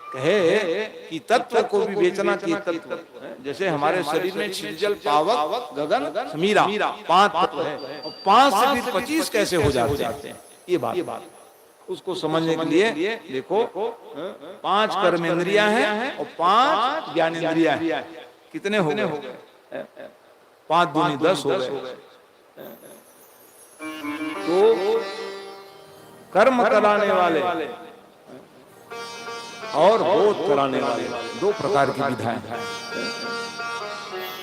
कहे कि तत्व को भी बेचना की तत्व, जैसे हमारे शरीर में क्षितिजल पावक गगन समीरा 5 तत्व है, और 5 से फिर 25 कैसे हो जाते हैं, ये बात उसको समझने के लिए देखो 5 कर्मेंद्रियां हैं और 5 ज्ञानेंद्रियां हैं। कितने हो गए? 5 दूनी 10 हो गए। तो कर्म कराने वाले और बोध कराने वाले 2 प्रकार की विधाएं हैं।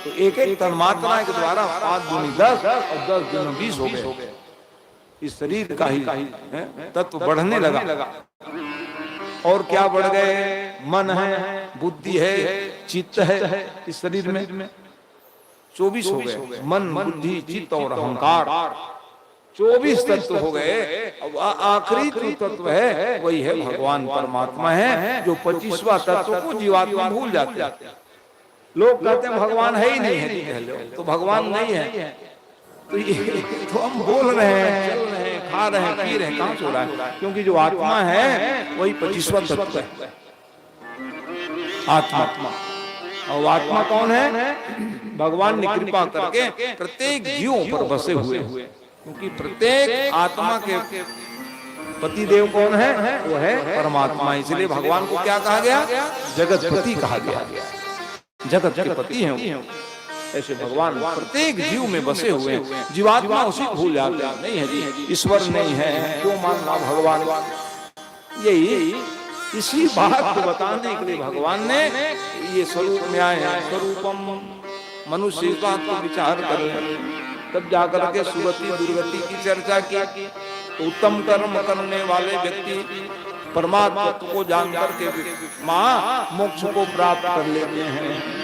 तो एक तन्मात्रा के द्वारा 5 दूनी 10 और 10 दूनी 20 हो गए। इस शरीर का ही तत्व बढ़ने लगा। और क्या बढ़ गए? मन है, बुद्धि है, चित्त है। इस शरीर में 24 हो गए, मन बुद्धि चित्त और अहंकार, 24 तत्व हो गए। अब आखिरी जो तत्व है वही है भगवान परमात्मा है, जो 25वां तत्व को जीवात्मा भूल जाते हैं। लोग कहते हैं भगवान है ही नहीं है, तो भगवान नहीं है तो ये तो हम बोल रहे हैं, चल रहे हैं, खा रहे हैं, पी रहे हैं, कहाँ सो रहा है? क्योंकि जो आत्मा है वही 25वां तत्व है, आत्मा। और आत्मा कौन है? भगवान ने कृपा करके प्रत्येक जीव पर बसे हुए, क्योंकि प्रत्येक आत्मा के पतिदेव कौन है? वो है परमात्मा। इसलिए भगवान को क्या कहा गया? जगतपति कहा गया, जगत के पति हैं। ऐसे भगवान प्रत्येक जीव में बसे हुए हैं। जीवात्मा उसी भूल जाते हैं, नहीं है जी ईश्वर नहीं है, क्यों मानना भगवान? यही इसी बात को बताने के लिए भगवान ने ये स्वरूप में आए हैं। स्वरूपम मनुष्य इस बात को विचार कर रहे हैं, तब जाकर के सुगति दुर्गति की चर्चा की। तो उत्तम कर्म करने वाले व्यक्ति परमात्मा को जान करके मोक्ष को प्राप्त कर लेते हैं।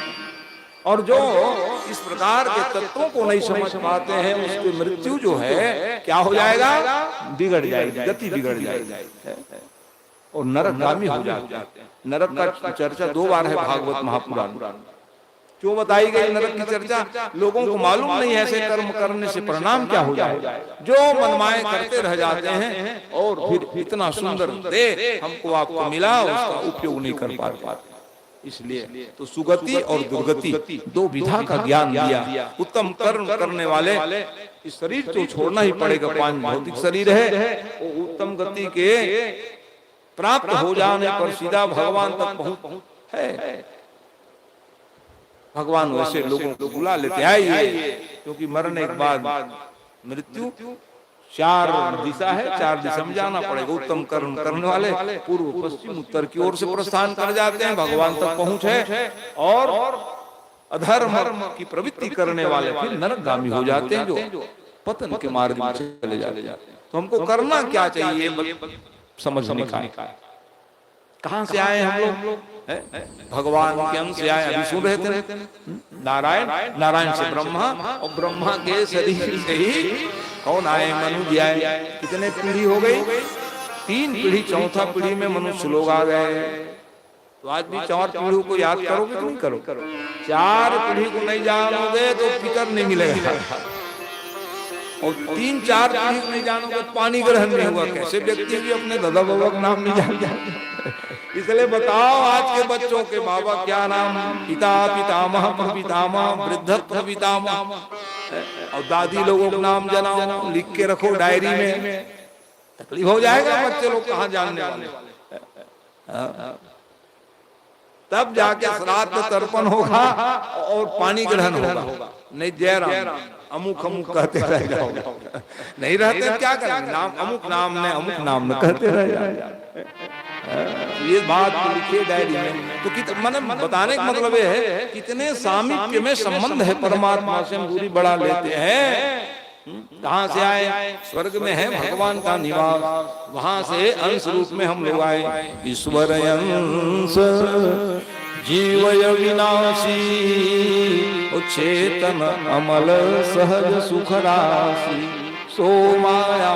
और जो इस प्रकार के तत्वों को नहीं समझ पाते हैं, उसकी मृत्यु जो है क्या हो जाएगा? बिगड़ जाएगी, गति बिगड़ जाएगी और नरकगामी हो जाते हैं। नरक का चर्चा 2 बार है भागवत महापुराण। क्यों बताई गई नरक की चर्चा? लोगों को मालूम नहीं है ऐसे कर्म करने से परिणाम क्या हो जाएगा। जो मनमाए करते रह जाते हैं और फिर इतना सुंदर दे हमको आपको मिला, उसका उपयोग नहीं कर पाते। इसलिए तो सुगति और दुर्गति 2 विधा का ज्ञान दिया। उत्तम कर्म करने वाले इस शरीर तो छोड़ना ही पड़ेगा, 5 भौतिक शरीर है, वो उत्तम गति के प्राप्त हो जाने पर सीधा भगवान तक पहुंच है। भगवान वैसे लोगों को बुला लेते आइए, क्योंकि मरने के बाद मृत्यु 4 दिशा है, 4 दिशा में जाना पड़ेगा। उत्तम कर्म करने वाले पूर्व पश्चिम उत्तर की ओर से प्रस्थान कर जाते हैं, भगवान तक पहुंचे। और अधर्म की प्रवृत्ति करने वाले फिर नरकगामी हो जाते हैं, जो पतन के मार्ग में चले जाते हैं। तो हमको करना क्या चाहिए समझने का। कहां से आए हम लोग? भगवान के अंश से आए। अभी सुन रहे थे नारायण, नारायण से ब्रह्मा, और ब्रह्मा के शरीर से ही कौन आए? मनु जी आए। कितने पीढ़ी हो गई? 3 पीढ़ी, चौथा पीढ़ी में मनुष्य लोग आ गए। तो आज भी 4 पीढ़ी को याद करोगे कि नहीं करो? 4 पीढ़ी को नहीं जानोगे तो फिकर नहीं मिलेगा, और 3-4 पीढ़ी को नहीं जानोगे पानी ग्रहण नहीं हुआ। कैसे व्यक्ति भी अपने दादा बाबा का नाम नहीं जानते? इसलिए बताओ आज के बच्चों के बाबा क्या नाम? पिता पितामह, प्रपितामह, वृद्धत्व पितामह, और दादी लोगों का नाम जनाओ, लिख के रखो डायरी में। तकलीफ हो जाएगा, बच्चे लोग कहाँ जानने वाले? तब जाके श्राद्ध तर्पण होगा और पानी ग्रहण होगा, नहीं जय राम अमुक अमुक कहते रह जाओगे। नहीं रहते क्या करेंगे? नाम अमुक नाम ने, अमुक नाम ने कहते रह जाओगे। ये बात लिखिए डायरी में। तो मतलब बताने का मतलब ये है कितने सामीप्य में संबंध है परमात्मा से। हम दूरी बढ़ा लेते हैं। कहां से आए? स्वर्ग में है भगवान का निवास, वहां से अंश रूप में हम लोग आए। ईश्वर अंश जीवय विनाशी, चेतन अमल सहज सुख राशि, सो माया।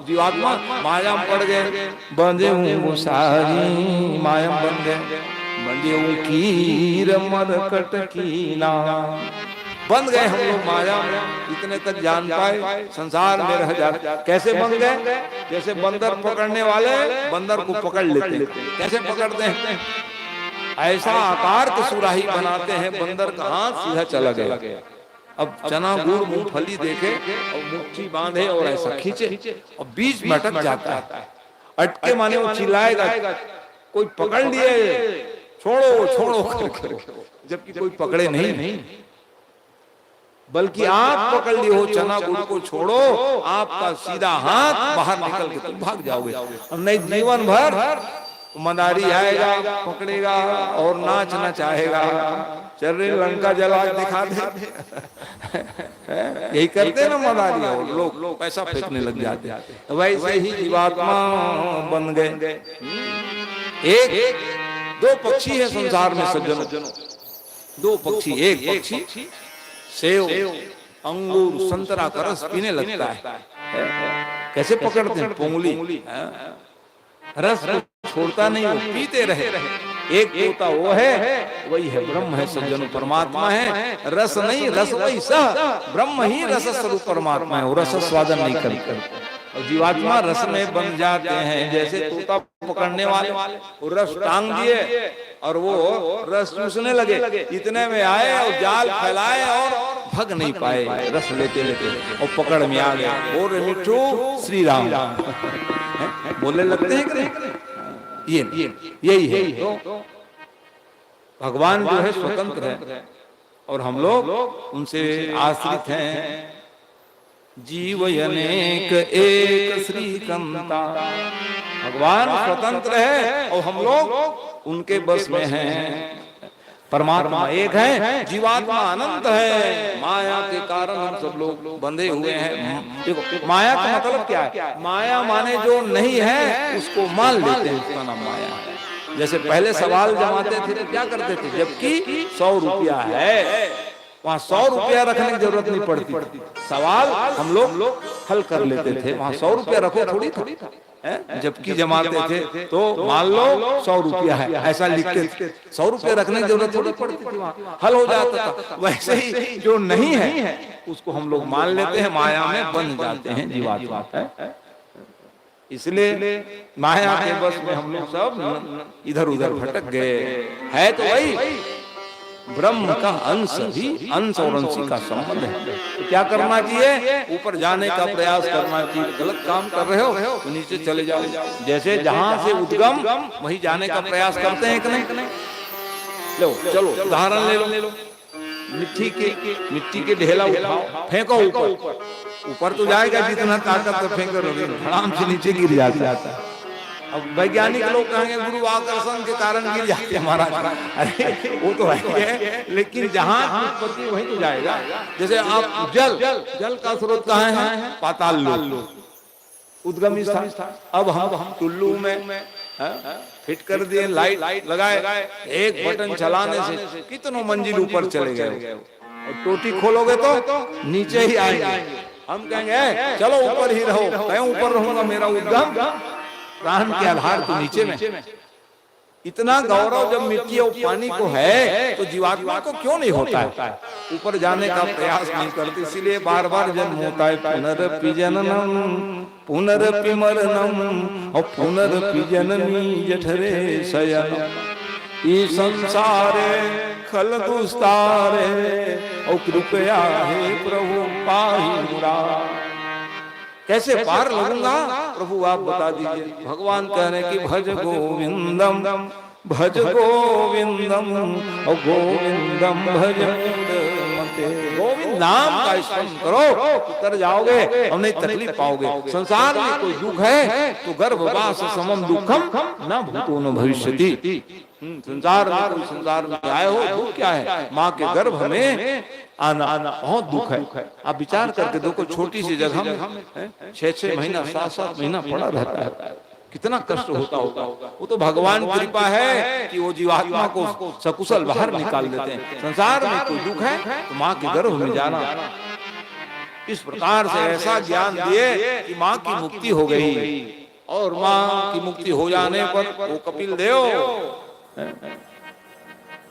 जीवात्मा माया में पड़ गए, बंधे हूँ सारी माया बन गए, बंधे हूँ कीर मरकट कीना। बन गए हम लोग माया में, इतने तक जान पाए, संसार में रह जाते। कैसे बन गए? जैसे बंदर पकड़ने वाले बंदर को पकड़ लेते। कैसे पकड़ते हैं? ऐसा आकार के सुराही बनाते हैं, बंदर का हाथ सीधा चला गया। अब चना गुड़ मूंगफली देखे और मुट्ठी बांधे और ऐसा खींचे और बीच में अटक जाता है। अटके माने वो चिल्लाएगा, कोई पकड़ लिए, छोड़ो छोड़ो करके, जबकि कोई पकड़े नहीं, बल्कि आप पकड़ लिए हो चना गुड़ को, छोड़ो, आपका सीधा हाथ बाहर निकल के तुम भाग जाओगे। और नहीं जीवन भर मदारी आएगा, पकड़ेगा और नाचना चाहेगा, चल रही लंका जला दिखा दे। यही करते ना मदारी, और लोग पैसा फेंकने लग जाते। वैसे ही जीवात्मा बन गए। एक 2 पक्षी है संसार में सज्जनों, 2 पक्षी। एक पक्षी सेव, अंगूर, संतरा का रस पीने लगता है। कैसे पकड़ते हैं? पोंगली रस छोड़ता नहीं, वो पीते रहे। एक तोता वो है, वही है ब्रह्म है सज्जनों, परमात्मा है। रस नहीं, रस वही सह ब्रह्म ही रस स्वरूप परमात्मा है, वो रस स्वादन नहीं करते। और जीवात्मा रस में बन जाते हैं। जैसे तोता पकड़ने वाले वो रस टांग दिए और वो रस चूसने लगे, इतने में आए और जाल फैलाए और भग नहीं पाए, रस लेते लेते और पकड़ में आ गया। बोल मिठू श्री राम बोलने लगते हैं कि नहीं? यही है। तो भगवान जो है स्वतंत्र है और हम लोग उनसे आश्रित हैं। जीव अनेक एक श्रीकंता, भगवान स्वतंत्र है और हम लोग उनके बस में हैं। परमात्मा एक है, जीवात्मा अनंत है। माया के कारण हम सब लोग बंधे हुए हैं। देखो माया का मतलब क्या है? माया माने जो नहीं है उसको मान लेते हैं, उसका नाम माया है। जैसे पहले सवाल जमाते थे तो क्या करते थे? जबकि 100 रुपया है, वहाँ 100 रुपया रखने की जरूरत नहीं पड़ती, सवाल हम लोग हल कर लेते थे। वहाँ 100 रुपया रखो थोड़ी था, जबकि जमाते थे तो मान लो 100 रुपया है, ऐसा लिखते थे। 100 रुपया रखने की जरूरत थोड़ी पड़ती थी, वहाँ हल हो जाता था। वैसे ही जो नहीं है उसको हम लोग मान लेते हैं, माया में बन जाते हैं जीवात्मा। इसलिए माया के बस में हम लोग सब इधर उधर भटक गए। है तो वही ब्रह्म का अंश, भी अंश और अंशी का संबंध है। तो क्या करना चाहिए? ऊपर जाने का प्रयास करना चाहिए। गलत काम कर रहे हो तो नीचे चले जाओ। जैसे जहां से उद्गम वहीं जाने का प्रयास करते हैं कि नहीं? लो चलो उदाहरण ले लो। मिट्टी के ढेला उठाओ, फेंको ऊपर, ऊपर तो जाएगा जितना ताकत से फेंको, धड़ाम से नीचे गिर जाता है। अब वैज्ञानिक लोग कहेंगे गुरुत्वाकर्षण के कारण गिर जाते हैं महाराज। अरे वो तो है, लेकिन जहां उत्पत्ति वहीं तो जाएगा। जैसे आप जल का स्रोत कहाँ है? पाताल लोक, उद्गम स्थान। अब हम टुल्लू में फिट कर दिए, लाइट लगाए, एक बटन चलाने से कितनों मंजिल ऊपर चले गए। और टोटी खोलोगे तो नीचे ही आएंगे। हम कहेंगे चलो ऊपर ही रहो, मैं ऊपर रहूंगा, मेरा उद्गम प्राण के आधार तो नीचे में। इतना गौरव जब मिट्टी और पानी को है तो जीवात्मा को क्यों नहीं होता है? ऊपर जाने का प्रयास नहीं करते, इसीलिए बार बार जन्म होता है। पुनरपि जननम पुनरपि मरणम और पुनरपि जननी जठरे शयनम। ये संसारे खल दुस्तारे और कृपया हे प्रभु पाहि मुरा। कैसे पार लगूंगा प्रभु आप बता दीजिए। भगवान कह रहे कि भज गोविंदम भज गोविंदम और गोविंदम भज मते। गोविंद नाम का स्मरण करो, उतर जाओगे और नहीं तकलीफ पाओगे। संसार में कोई दुख है तो गर्भवास समम दुखम न भूतो न भविष्यति। संसार में संसार में आए हो, दुख क्या है? माँ के गर्भ में आना बहुत दुख है। आप विचार करके देखो, छोटी सी जगह में 6-6 महीना 7-7 महीना पड़ा रहता है, कितना कष्ट होता होगा। वो तो भगवान की कृपा है कि वो जीवात्मा को सकुशल बाहर निकाल देते हैं। संसार में कोई दुख है तो माँ के गर्भ में जाना। इस प्रकार से ऐसा ज्ञान दिए कि माँ की मुक्ति हो गई। और माँ की मुक्ति हो जाने पर वो कपिल देव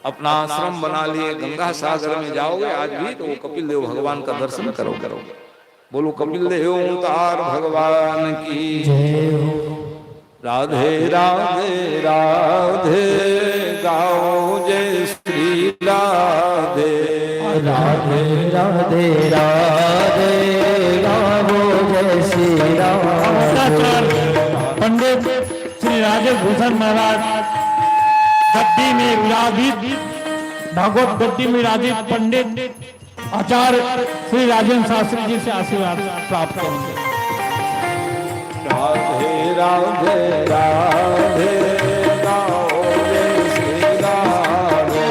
अपना आश्रम बना लिए, गंगा सागर में जाओगे आज भी तो वो कपिल देव भगवान का दर्शन करोगे। बोलो कपिल देव अवतार भगवान की जय हो। राधे राधे राधे गाओ जय श्री राधे। राधे राधे राधे गाओ जय श्री राधे। पंडित श्री राधे भूषण महाराज गद्दी में विराजित, भागवत गद्दी में विराजित पंडित आचार्य श्री राजेंद्र शास्त्री जी से आशीर्वाद प्राप्त करेंगे। राधे राधे राधे गाओ जय श्री राधे।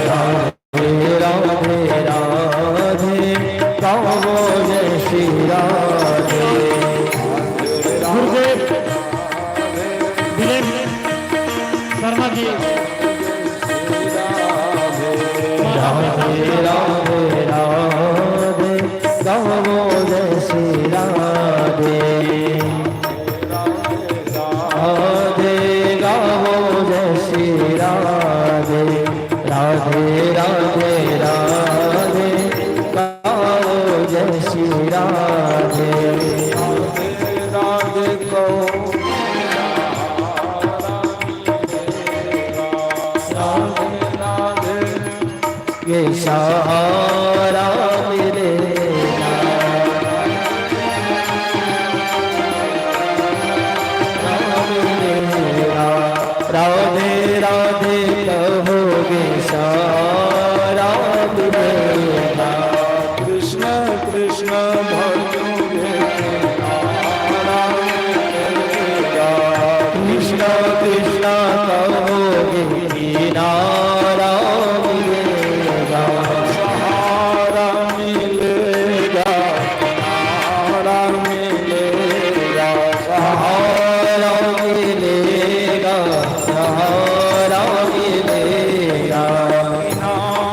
राधे राधे राधे गाओ जय श्री राधे। गुरुदेव विजय शर्मा जी। राधे राधे राधे गाओ जय श्री राधे। राधे गाओ जय श्री राधे। राधे राधे राधे गाओ जय श्री राधे। राधे कहो ये सहारा मिलेगा। राधे राधे कहोगे सहारा मिलेगा। कृष्ण कृष्ण भजोगे कृष्ण कृष्ण कहोगे किनारा मिलेगा। सहारा मिलेगा, सहारा मिलेगा, सहारा मिलेगा। सहारा मिलेगा।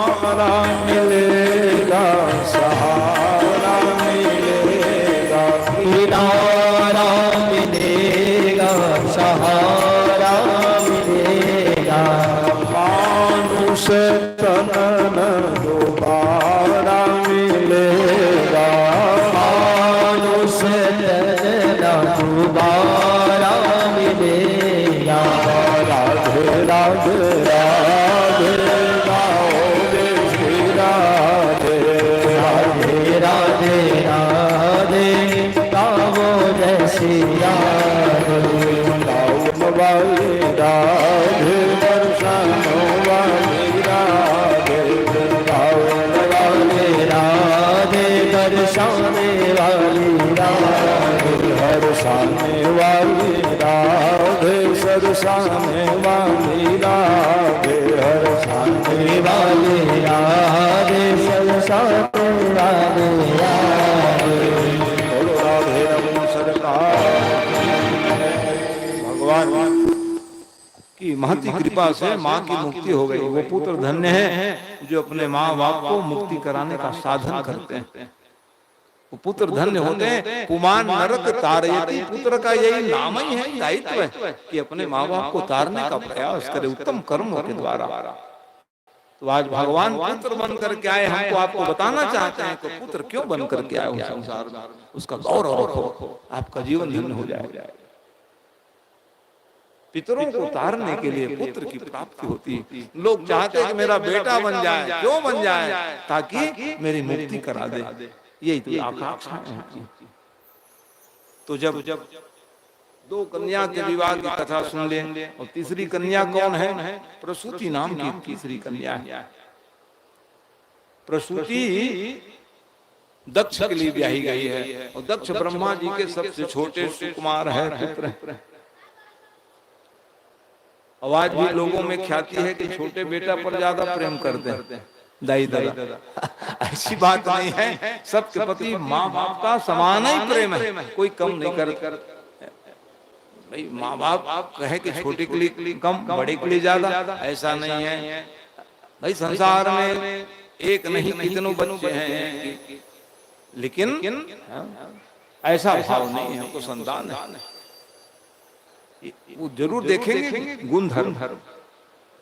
सहारा मिलेगा, सहारा मिलेगा। किनारा मिलेगा। सहारा मिलेगा। मानुष तन दोबारा मिलेगा। मानुष तन दोबारा मिलेगा। राधे राधे राधे गाओ जय श्री राधे। राधे राधे राधे गाओ जय श्री राधे। गाओ वाली राधे दर्शन वाली राधे। गाओ राधे राधे दर्शाने वाली राधे। हर सामने वाली राधे, सरसाने वाली राधे, हर सामने वाली राधे। सरसाने वाली राधे। बोलो राधे रमन सरकार भगवान कि महती कृपा से माँ की मुक्ति हो गई। वो पुत्र धन्य है जो अपने माँ बाप को मुक्ति कराने का साधन करते हैं। वो पुत्र धन्य होते हैं। पुमान नरक तारयति, पुत्र का यही नाम ही है, दायित्व है कि अपने माँ बाप को तारने का प्रयास करे उत्तम कर्मों के द्वारा। तो आज भगवान पुत्र बन करके आए, हमको आपको बताना चाहते हैं कि पुत्र क्यों बन करके आए हो संसार में, उसका गौरव रखो, आपका जीवन धन्य हो जाएगा। पितरों को तारने के लिए पुत्र की प्राप्ति होती है। लोग चाहते हैं कि मेरा बेटा बन जाए, क्यों बन जाए, ताकि मेरी मुक्ति करा दे, यही तो आकांक्षा है। तो जब दो कन्या के विवाह की कथा सुन लें, और तीसरी कन्या कौन है, प्रसूति नाम की तीसरी कन्या है। प्रसूति दक्ष के लिए ब्याही गई है, और दक्ष ब्रह्मा जी के सबसे छोटे सुकुमार है पुत्र। आज भी लोगों में ख्याति है कि छोटे बेटा पर ज्यादा प्रेम करते हैं दाई दादा। ऐसी बात नहीं है, सबके प्रति माँ बाप का समान ही प्रेम है, कोई कम नहीं करता। भाई माँ बाप कहे कि छोटे के लिए कम, बड़े के लिए ज्यादा, ऐसा नहीं है। भाई संसार में एक नहीं कितनों बच्चे हैं, लेकिन ऐसा भाव नहीं है, हमको संतान है। वो जरूर देखेंगे गुण धर्म।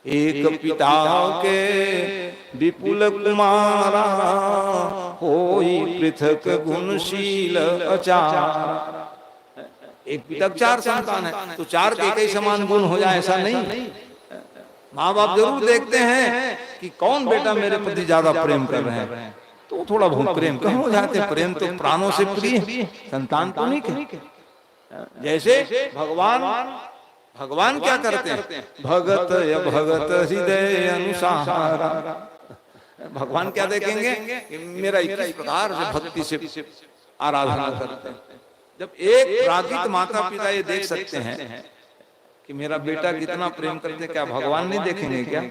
एक पिता के विपुल कुमारा, होई पृथक गुणशील अचार। एक पिता चार संतान है, तो चार के एक ही समान गुण हो जाए ऐसा नहीं। माँ बाप जरूर देखते हैं कि कौन बेटा मेरे प्रति ज्यादा प्रेम कर रहे हैं, तो थोड़ा बहुत प्रेम कम हो जाते हैं। प्रेम तो प्राणों से प्रिय है, संतान तो नहीं है। जैसे भगवान क्या करते हैं, भगत या भगत हृदय अनुसार। भगवान क्या देखेंगे, मेरा 21 प्रकार से भक्ति से आराधना करते हैं। जब एक प्राकृत माता पिता ये देख सकते हैं कि मेरा बेटा कितना प्रेम करते, क्या भगवान नहीं देखेंगे क्या?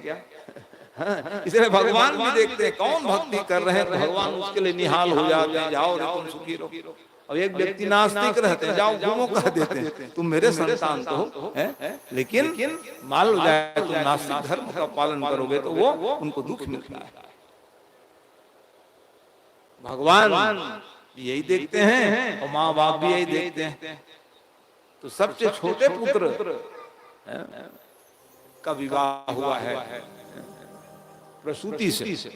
इसलिए भगवान भी देखते हैं कौन भक्ति कर रहे हैं, भगवान उसके लिए निहाल हो जाते हैं। जाओ रे तुम सुखी रहो। और एक व्यक्ति नास्तिक रहते हैं, जाओ घूमो कह देते हैं, तुम मेरे संतान तो हो, लेकिन मालूम हो जाए तुम नास्तिक धर्म का पालन करोगे तो वो उनको दुख मिलता है। भगवान यही देखते हैं और माँ बाप भी यही देखते हैं। तो सबसे छोटे पुत्र का विवाह हुआ है प्रसूति से,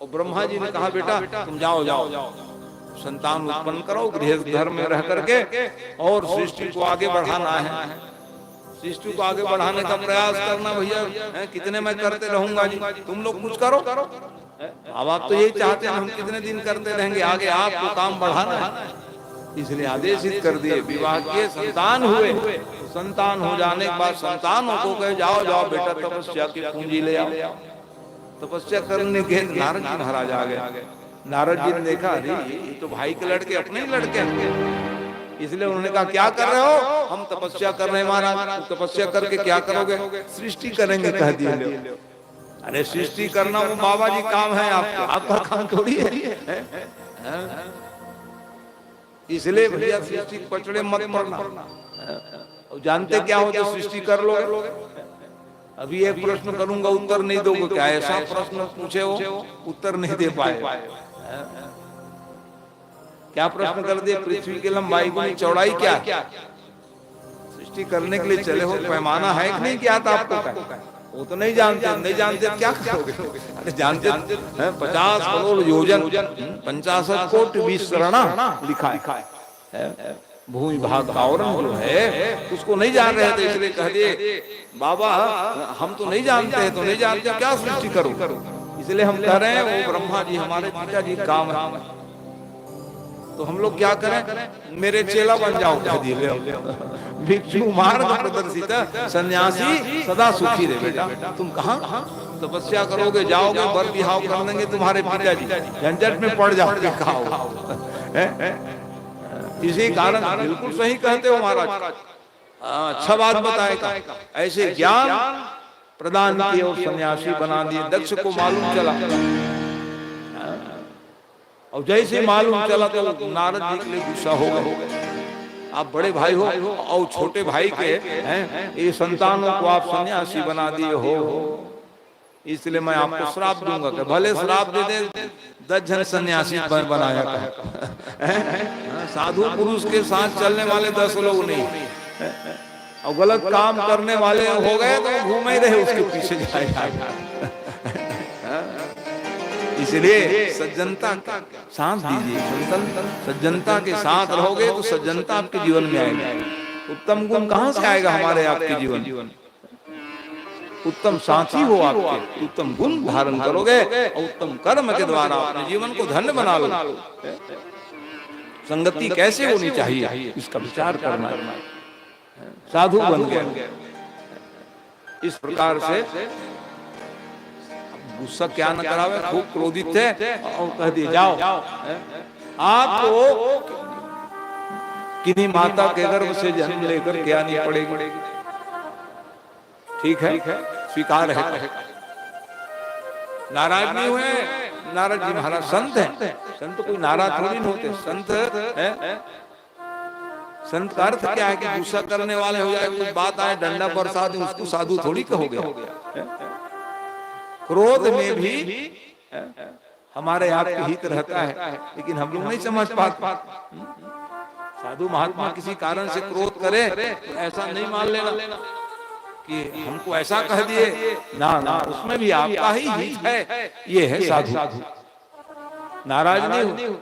और ब्रह्मा जी ने कहा बेटा तुम जाओ संतान उत्पन्न करो, गृहस्थ धर्म में रह करके, और सृष्टि को आगे बढ़ाना है। सृष्टि को आगे बढ़ाने का प्रयास करना भैया, कितने मैं करते रहूंगा जी, तुम लोग कुछ करो। अब आप तो यही चाहते हैं हम कितने दिन करते रहेंगे, आगे आपको काम बढ़ाना है, इसलिए आदेशित कर दिए। विवाह किए, संतान हुए, संतान हो जाने के बाद संतानों को कहे जाओ बेटा तपस्या की पूंजी ले आओ। तपस्या करने के नारद जी महाराज आ गए। नारद जी ने देखा अरे ये तो भाई के लड़के अपने ही लड़के हैं, इसलिए उन्होंने कहा क्या कर रहे हो, हम तपस्या कर रहे हैं महाराज। तपस्या करके क्या करोगे, सृष्टि करेंगे कह दिए। अरे सृष्टि करना वो बाबा जी काम है, आपका काम थोड़ी है। इसलिए भैया सृष्टि पचड़े मत पड़ना, और जानते क्या हो जो सृष्टि कर लोगे। अभी एक प्रश्न करूंगा उत्तर नहीं दोगे क्या, ऐसा प्रश्न पूछे हो उत्तर नहीं दे पाए। क्या प्रश्न कर दिए, पृथ्वी की लंबाई की चौड़ाई क्या, सृष्टि करने के लिए चले हो, पैमाना है कि नहीं क्या था आपको, वो तो नहीं जानते क्या करोगे। अरे जानते 50 करोड़ योजन 50 कोटि विसरणा लिखा है, भूमि भाग का आवरण जो है उसको नहीं जान रहे थे, इसलिए कह दिए बाबा हम तो नहीं जानते हैं, तो नहीं जानते क्या सृष्टि करो। इसलिए हम कह रहे हैं वो ब्रह्मा जी हमारे पिताजी काम है, तो हम लोग क्या करें, मेरे चेला बन जाओ कह दिए। भिक्षु मार्ग प्रदर्शित सन्यासी सदा सुखी रहे। बेटा तुम कहाँ तपस्या करोगे, जाओगे वर विहाव कर देंगे तुम्हारे पिताजी, झंझट में पड़ जाओगे। कहा इसी कारण बिल्कुल सही कहते हो महाराज, अच्छा बात बताएगा। ऐसे ज्ञान प्रदान किए और सन्यासी बना दिए। दक्ष को मालूम चला, और जैसे मालूम चला तो नारद जी के लिए गुस्सा हो गए। आप बड़े भाई हो और छोटे भाई के हैं ये संतानों को आप सन्यासी बना दिए हो, इसलिए मैं आपको श्राप दूंगा। कि भले श्राप दे दे, 10 जन सन्यासी बनाया था। साधु पुरुष के साथ चलने वाले 10 लोग नहीं, और गलत काम करने वाले हो गए तो घूम ही रहे उसके पीछे जाएगा। इसलिए सज्जनता का साथ दीजिए, सज्जनता के साथ रहोगे तो सज्जनता आपके जीवन में आएगी। उत्तम गुण कहाँ से आएगा हमारे आपके जीवन? उत्तम साथी हो आपके, उत्तम गुण धारण करोगे और उत्तम कर्म के द्वारा अपने जीवन को धन्य बना लो। संगति कैसे होनी चाहिए इसका विचार करना। साधु बन गए इस प्रकार से, गुस्सा क्या न करावे, खूब क्रोधित थे और कह दिए जाओ आपको किन्हीं माता के गर्भ से जन्म लेकर क्या नहीं पड़ेगी। ठीक है, स्वीकार है। नाराज नहीं हुए नारद जी महाराज। संत है, संत कोई नाराज थोड़ी नहीं होते। संत है, संत का अर्थ क्या है कि गुस्सा करने वाले हो जाए, कुछ बात आए डंडा बरसा दे, उसको साधु थोड़ी कहोगे। क्रोध में भी हमारे आपके हित रहता है, लेकिन हम लोग नहीं समझ पाते। साधु महात्मा किसी कारण से क्रोध करे तो ऐसा नहीं मान लेना कि हमको ऐसा कह दिए, ना, उसमें भी आपका ही हित है। ये है साधु। नाराज नहीं हो,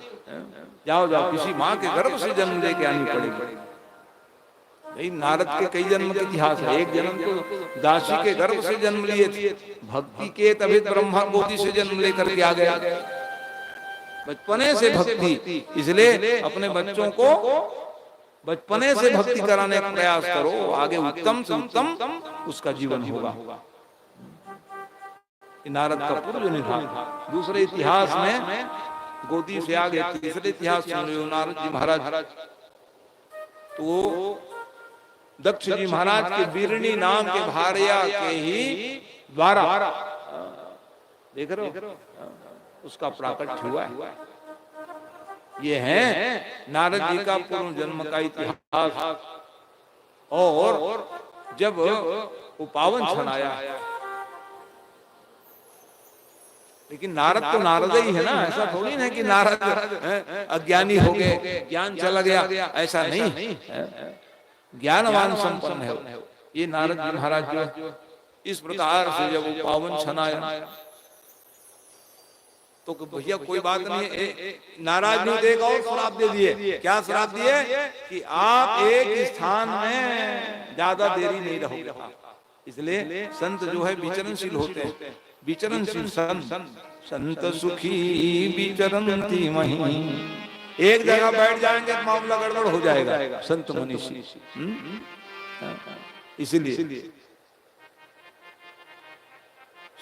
जाओ किसी माँ के गर्भ से जन्म लेके आनी पड़ेगी। नहीं, नारद के कई जन्म के इतिहास है। एक जन्म तो दासी के गर्भ से जन्म लिए थे, भक्ति के तभी ब्रह्मा गोदी से जन्म लेकर के आ गया। बचपने से भक्ति, इसलिए अपने बच्चों को बचपने से भक्ति कराने का प्रयास करो, आगे उत्तम से उत्तम उसका जीवन होगा। नारद का पूर्व नहीं था। दूसरे इतिहास में गोदी से आगे, तीसरे इतिहास सुन रहे हो नारद जी महाराज, तो दक्ष जी महाराज के बीरणी नाम के भार्या के ही द्वारा, देख रहे हो, उसका प्राकट्य हुआ है। ये है नारद जी का पूर्व जन्म का इतिहास। और जब वो पावन क्षण आया, लेकिन नारद तो नारद ही है ना, ऐसा थोड़ी ना कि नारद अज्ञानी हो गए, ज्ञान चला गया, ऐसा नहीं। ज्ञानवान संपन्न है ये नारद जी महाराज जो। इस प्रकार से जब वो पावन क्षण आया तो भैया कोई बात नहीं, नाराज नहीं देगा और श्राप दे दिए। क्या श्राप दिए? कि आप एक स्थान में ज्यादा देरी नहीं रहोगे। इसलिए संत जो है विचरणशील होते हैं। विचरणशील संत सुखी विचरन्ति महीं। एक जगह बैठ जाएंगे तो मामला गड़बड़ हो जाएगा संत मनीषी। इसलिए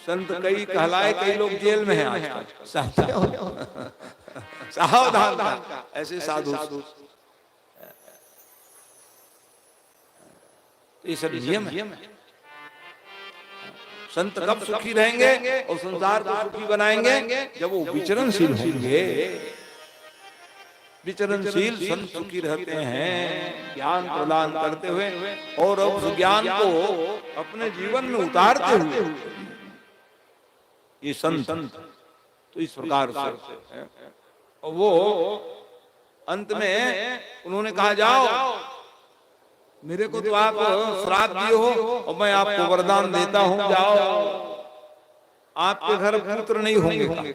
संत कई कहलाए, कई लोग जेल में हैं आजकल। सावधान, ऐसे साधु। ये सब नियम है। संत कब सुखी रहेंगे और संसार को सुखी बनाएंगे? जब वो विचरणशील होंगे। विचरणशील संत सुखी रहते हैं ज्ञान प्रदान करते हुए, और उस ज्ञान को अपने जीवन में उतारते हुए। ये संत तो इस प्रकार से, और वो अंत में उन्होंने कहा जाओ मेरे को तो आप श्राप दिए हो और मैं आपको वरदान देता हूं, जाओ आपके घर पुत्र नहीं होंगे।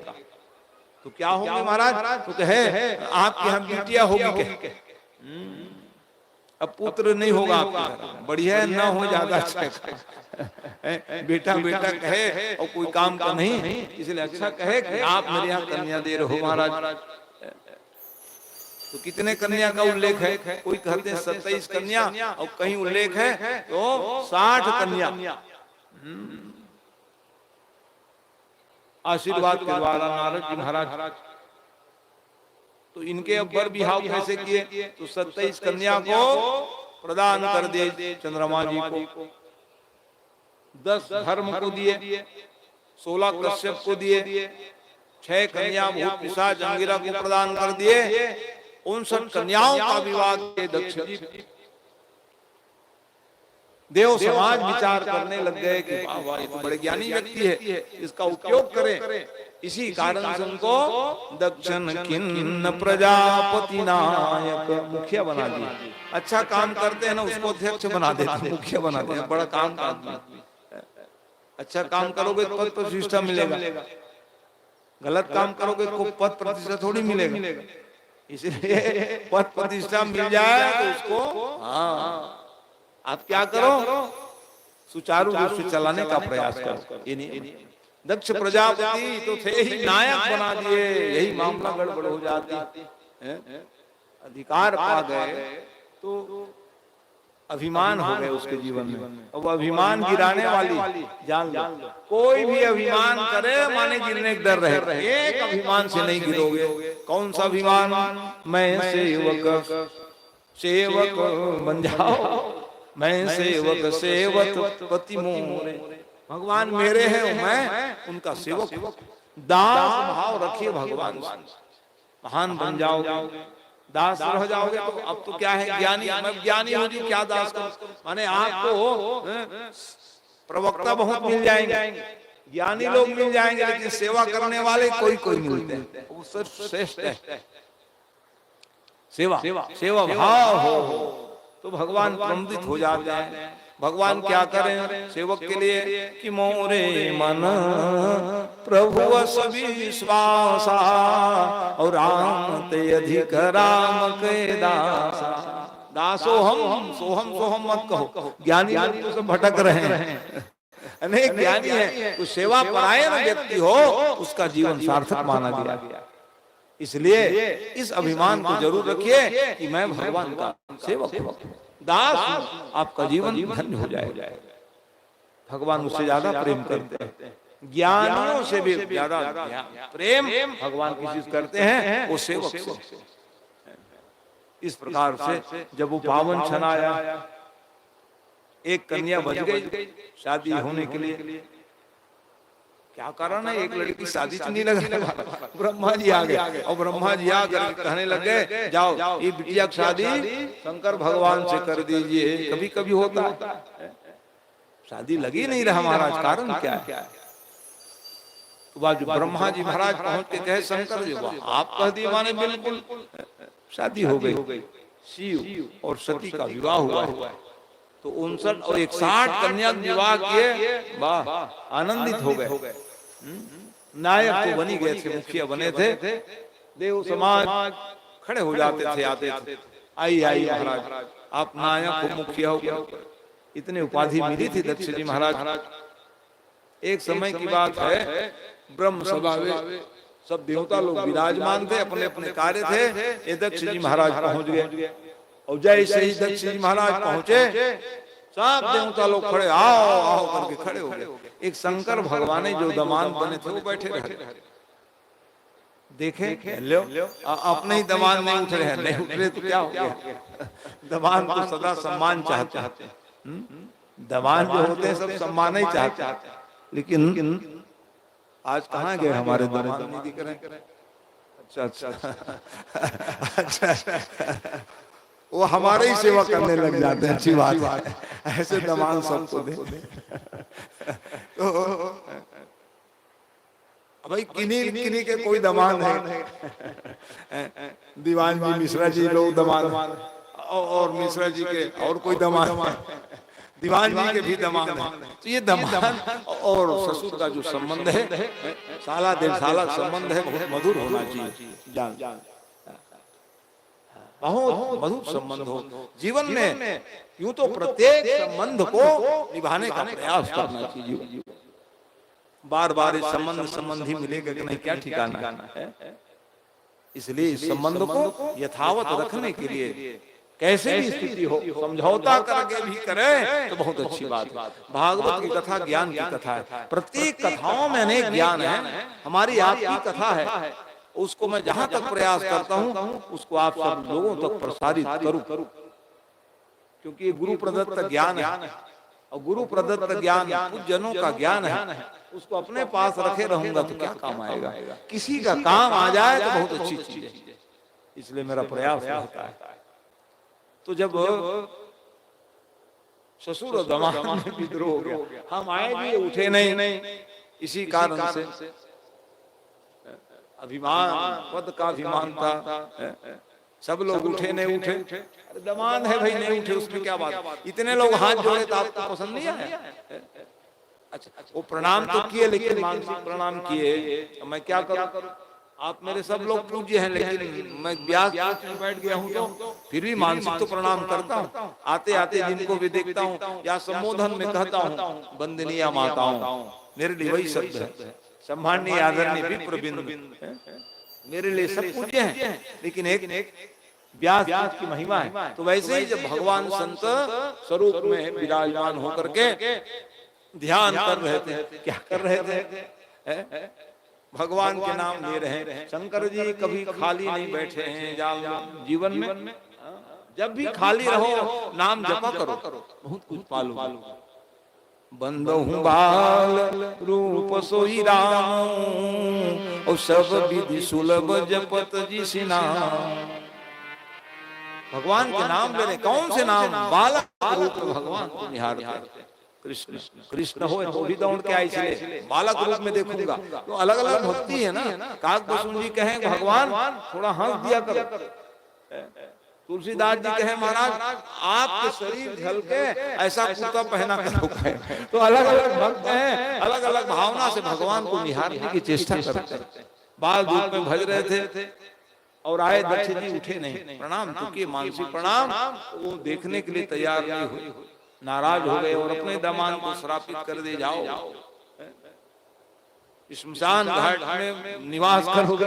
तो क्या होंगे महाराज? तो कहे आपके यहाँ बिटिया होगी। अब पुत्र नहीं होगा आपके घर, बढ़िया ना हो ज्यादा अच्छा। बेटा कहे और कोई काम का नहीं, इसलिए अच्छा कहे कि आप मेरे यहाँ कन्या दे रहे हो महाराज। तो कितने कन्या का उल्लेख है? कोई कहते हैं 27 कन्या, और कहीं उल्लेख है तो 60 कन्या। आशीर्वाद के द्वारा नारद जी महाराज तो इनके ऊपर बिहाव कैसे किए? तो 27 कन्या को प्रदान कर दिए चंद्रमा जी को, 10 धर्म को दिए, 16 कश्यप को दिए, 6 कन्या भूत पिशाच अंगिरा को प्रदान कर दिए, 59 कन्याओं का विवाह किए दक्ष जी। देव समाज विचार करने लग गए कि वाह वाह ये तो बड़े ज्ञानी व्यक्ति है, इसका उपयोग करें। इसी कारण से उनको दक्षिण खिन्न प्रजापति नायक मुखिया बना दिया। अच्छा काम करते हैं ना उसको अध्यक्ष बना देते, मुखिया बना देते, बड़ा काम का आदमी। अच्छा काम करोगे तो पद प्रतिष्ठा मिलेगा, गलत काम करोगे तो पद प्रतिष्ठा थोड़ी मिलेगा। इसलिए पद प्रतिष्ठा मिल जाए तो उसको हाँ आप क्या करो, सुचारू रूप से चलाने का प्रयास करो। ये नहीं, दक्ष प्रजापति तो थे ही, नायक बना दिए, यही मामला गड़बड़ हो जाती है। अधिकार पा गए तो अभिमान हो गए उसके जीवन में, और वो अभिमान गिराने वाली जान लो, कोई भी अभिमान करे माने गिरने का डर रहे, एक अभिमान से नहीं गिरोगे। कौन सा अभिमान? मैं सेवक बन जाओ, मैं सेवक सेवक पति मोरे, भगवान मेरे हैं, मैं उनका सेवक। दास भाव रखिए भगवान से, महान बन जाओगे। दास रह जाओगे तो अब तो क्या है, ज्ञानी, मैं ज्ञानी हो जी क्या दास करूं? माने आपको प्रवक्ता बहुत मिल जाएंगे, ज्ञानी लोग मिल जाएंगे, लेकिन सेवा करने वाले कोई मिलते हैं, वो सिर्फ श्रेष्ठ है। सेवा भाव हो तो भगवान प्रमुदित हो जाते हैं। भगवान क्या करें सेवक के लिए कि मोरे मन प्रभु सभी विश्वासा, और राम ते अधिक राम के दासा। दासो हम सोहम मत कहो, ज्ञानी लोग तो सब भटक रहे हैं, अनेक ज्ञानी है, तो सेवा परायण व्यक्ति हो उसका जीवन सार्थक माना गया। इसलिए इस अभिमान को जरूर रखिए कि मैं भगवान का सेवक हूं, दास हूं, आपका जीवन धन्य हो जाएगा। भगवान उससे ज्यादा प्रेम करते हैं, ज्ञानियों से भी ज्यादा प्रेम भगवान किसी से करते हैं, वो सेवक से। इस प्रकार से जब वो पावन क्षण आया, एक कन्या बच गई शादी होने के लिए। क्या कारण है, एक लड़की शादी से नहीं लगा, ब्रह्मा जी आ गए, और ब्रह्मा जी आकर कहने लग गए जाओ ये बिटिया की शादी शंकर भगवान से कर दीजिए। कभी कभी होता है शादी लगी नहीं रहा महाराज, कारण क्या है? तो बाद ब्रह्मा जी महाराज पहुंच के कहे शंकर जी आप कह दिए माने बिल्कुल शादी हो गई। शिव और सती का विवाह हुआ है, तो 59 और 61 कन्या विवाह किए, वाह आनंदित हो गए। नायक तो बनी गए थे, मुखिया बने थे, देव समाज खड़े हो जाते थे, आते थे, आई महाराज आप नायक हो, मुखिया हो। इतने उपाधि मिली थी दक्ष जी महाराज। एक समय की बात है, ब्रह्म सभा में सब देवता लोग विराजमान थे, अपने अपने कार्य थे, ये दक्ष जी महाराज पहुंच गए, और जैसे ही दक्ष जी महाराज पहुंचे सब देवता लोग खड़े आओ करके खड़े हो गए। एक शंकर भगवान जो दमान बने थे वो बैठे रहे, देखे लो अपने ही दमान नहीं उठ रहे, नहीं उठ रहे तो क्या हो गया? दमान तो सदा सम्मान चाहते हैं, दमान जो होते हैं सब सम्मान ही चाहते हैं, लेकिन आज कहाँ गए हमारे दमान, नहीं दिख रहे। अच्छा वो हमारे ही सेवा करने लग जाते हैं, अच्छी बात है, ऐसे दमान सबको दे। तो भाई किन्हीं के कोई दमान है, दीवान जी मिश्रा जी लोग दमान, और मिश्रा जी के और कोई दमान, दीवान जी के भी दमान है। तो ये दमान और ससुर का जो संबंध है, साला देव साला संबंध है, बहुत मधुर होना चाहिए, बहुत मधुर संबंध हो जीवन में। यूं तो प्रत्येक संबंध को निभाने का प्रयास करना चाहिए। बार बार इस संबंधी मिलेगा कि नहीं क्या ठिकाना है। इसलिए इस संबंध को यथावत रखने के लिए कैसे भी स्थिति हो समझौता करके भी करें तो बहुत अच्छी बात है। भागवत की कथा ज्ञान की कथा है, प्रत्येक कथाओं में अनेक ज्ञान है। हमारी आपकी कथा है, उसको मैं जहां तक प्रयास करता हूं उसको आप सब लोगों तक प्रसारित करूं, क्योंकि ये गुरु प्रदत्त ज्ञान है, और गुरु प्रदत्त ज्ञान जनों का ज्ञान है। उसको अपने पास रखे रहूंगा तो क्या काम आएगा? किसी का काम आ जाए तो बहुत अच्छी चीज है। इसलिए मेरा प्रयास रहता है। तो जब ससुर और दामाद में विद्रोह हो गया, हम आए भी उठे नहीं, इसी कारण से अभिमान, पद का अभिमान था। सब लोग उठे नहीं उठे, अरे दमान है भाई, नहीं उठे उसमें क्या बात, इतने लोग हाथ जोड़े तो आपको पसंद नहीं आया? अच्छा, वो प्रणाम तो किए, लेकिन मानसिक प्रणाम किए, मैं क्या करूं? आप मेरे सब लोग पूज्य हैं, लेकिन मैं ब्यास में बैठ गया हूं तो फिर भी मानसिक तो प्रणाम करता हूं। आते आते जिनको भी देखता हूं या संबोधन में कहता हूं वंदनीय माताओं, मेरे लिए वही शब्द है। सम्माननीय आदरणीय विप्रबिंद मेरे लिए सब पूज्य हैं, लेकिन एक व्यास की महिमा है। तो वैसे ही जब भगवान संत स्वरूप में विराजमान होकर के ध्यान कर रहे थे, क्या कर रहे थे? भगवान के नाम ले रहे हैं। शंकर जी कभी खाली नहीं बैठे हैं जीवन में। जब भी खाली रहो नाम जपा करो, बहुत कुछ पालो। बंदहु बाल रूप सोई राम, और सब विधि सुलभ जपत जिस नाम। भगवान के नाम ले रहे, कौन से नाम? बालक रूप भगवान को निहारते। कृष्ण कृष्ण हो तो भी दौड़ के आए, इसलिए बालक रूप में देखूंगा। तो अलग अलग भक्ति है ना। काक बसुन जी कहें भगवान थोड़ा हंस दिया करो, तुलसीदास जी कहे महाराज आपके शरीर झलके ऐसा कुर्ता पहना करो। तो अलग अलग भक्त हैं, अलग अलग भावना से भगवान को निहारने की चेष्टा करते हैं। बाल रूप में भज रहे थे और आए दक्षिण जी उठे नहीं, प्रणाम तो किए, मानसिक प्रणाम। वो देखने के लिए तैयार नहीं हुए, नाराज हो गए और अपने दामाद को श्रापित कर दे, जाओ स्मशान घाट में निवास करोगे,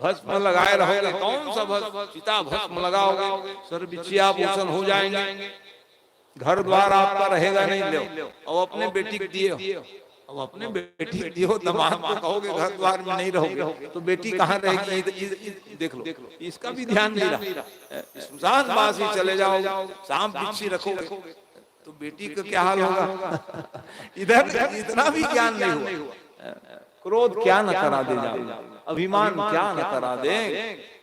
भस्म लगाए रहोगे। कौन सा भस्म? चिता भस्म लगाओगे, सर बिछिया भूषण हो जाएंगे, घर द्वार आपका रहेगा नहीं। लो और अपने बेटी को दिए, अब अपने बेटी दियो, दामाद को कहोगे घर द्वार में नहीं रहोगे, तो बेटी कहाँ रहेगी? देख लो, इसका भी ध्यान नहीं रहा। स्मशान वासी चले जाओ, सांप बिच्छी रखोगे तो बेटी का क्या हाल होगा? इधर इतना भी ज्ञान नहीं हुआ। क्रोध क्या न करा दे, अभिमान क्या न करा दे,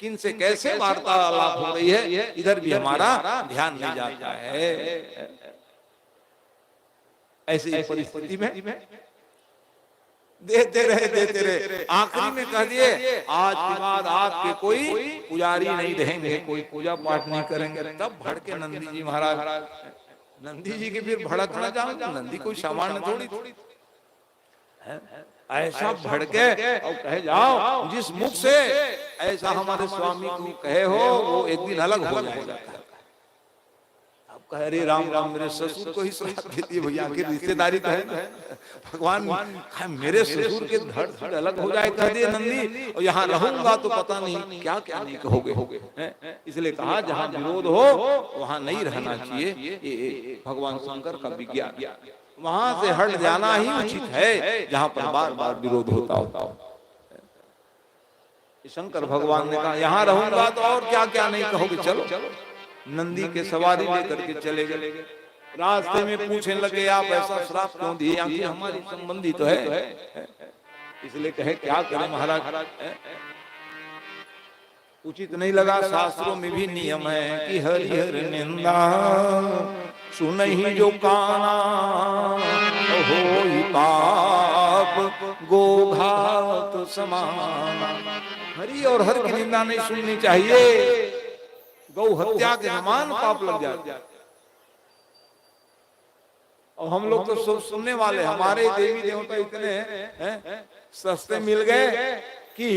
किन से कैसे वार्तालाप हो रही है, इधर भी हमारा ध्यान नहीं जाता है। ऐसी परिस्थिति में देते रहे, आखिरी में कह दिए आज के बाद आपके कोई पुजारी नहीं रहेंगे, कोई पूजा पाठ नहीं करेंगे। तब भड़के नंदी जी महाराज। नंदी जी के फिर भड़क न जाओ, नंदी कोई सामान्य थोड़ी ऐसा भड़के और कहे जाओ जिस मुख से ऐसा हमारे स्वामी को कहे हो वो एक दिन अलग हो जाएगा। अब कह रहे राम राम, मेरे ससुर को ही श्राप देती है भैया, आखिर रिश्तेदारी तो है ना। भगवान मेरे ससुर के धड़ धड़ अलग हो जाए कह दिए नंदी, और यहाँ रहूंगा तो पता नहीं क्या क्या नहीं कहोगे। इसलिए कहा जहाँ विरोध हो वहाँ नहीं रहना चाहिए। ये भगवान शंकर का विज्ञान, वहां से हट जाना ही उचित है जहां पर बार बार विरोध होता हो। शंकर भगवान ने कहा यहाँ रहूंगा तो और क्या क्या नहीं कहोगे, चलो। नंदी के सवारी लेकर के चले गए। रास्ते में पूछने लगे आप ऐसा श्राप क्यों दिए, आखिर हमारी संबंधी तो है। इसलिए कहे क्या करें महाराज, उचित नहीं लगा। शास्त्रों में भी नियम है कि हरिहर निंदा सुनहि जो काना, होई पाप गोघात समान। हरि और हर की निंदा नहीं सुननी चाहिए, गौ हत्या के समान पाप लग जाए। और हम लोग तो सब सुनने वाले, हमारे देवी देवता इतने सस्ते मिल गए कि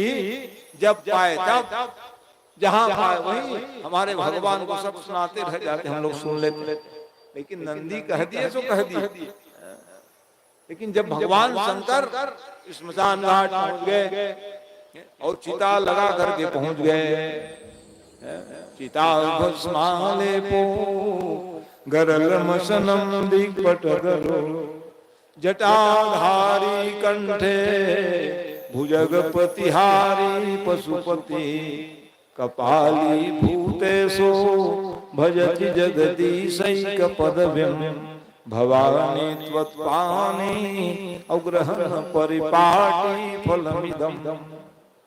जब पाए तब, जहां पाए वहीं हमारे भगवान को सब सुनाते रह जाते, हम लोग सुन लेते। लेकिन नंदी कह दिए सो कह दिए। लेकिन जब भगवान शंकर स्मशान घाट पहुंच गए और चिता लगा करके पहुंच गए, चिता भस्माले पो गरल मसनम दिग्पट गरो, जटाधारी कंठे भुजगपतिहारी पशुपति, कपाली भूतेशो भजति जगदीशैक पदव्यम, भवानी त्वत्पानि अग्रहण परिपाटी फलमिदम।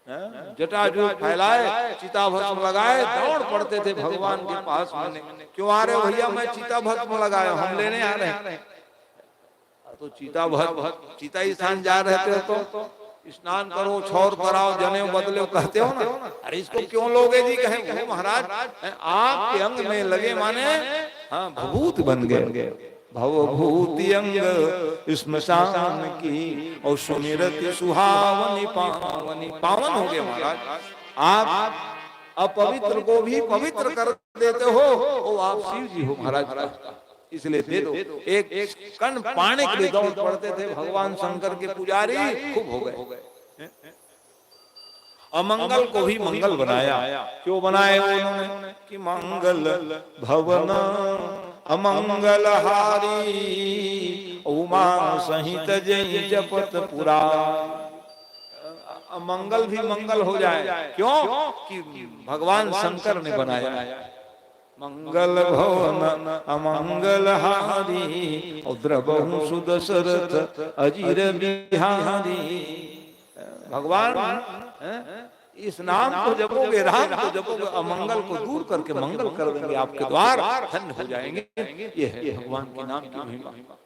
जटाजूट फैलाए, चिता भस्म लगाए, दौड़ पड़ते थे भगवान के पास में। क्यों आ रहे हो भैया? मैं चिता भस्म लगाया, हम लेने आ रहे हैं। तो चिता भस्म, चिता स्थान जा रहे थे तो स्नान करो, छौर कराओ, जनेऊ बदले कहते हो ना। अरे इसको क्यों लोगे जी? कहे महाराज आपके अंग में लगे माने हाँ भभूत बन गए, भवभूति अंग स्मशान की, और सुमिरति सुहावनी पावनी, पावन हो गए महाराज। आप अपवित्र को भी पवित्र कर देते हो, ओ आप शिव जी हो महाराज। इसलिए दे दो। एक कण पाने के लिए दौड़ पड़ते थे भगवान शंकर के पुजारी, खूब हो गए। अमंगल को भी मंगल बनाया। क्यों बनाए उन्होंने? कि मंगल भवन अमंगल हारी, उमा सहित जय जपत पुरा। अमंगल भी मंगल हो जाए। क्यों? कि भगवान शंकर ने बनाया। मंगल भवन अमंगल हारी, और द्रवहु सुदशरथ अजीर बिहारी। भगवान इस नाम को जपोगे, राम को जपोगे, अमंगल को दूर करके मंगल कर देंगे, आपके द्वार धन्य हो जाएंगे। ये है भगवान के नाम की महिमा।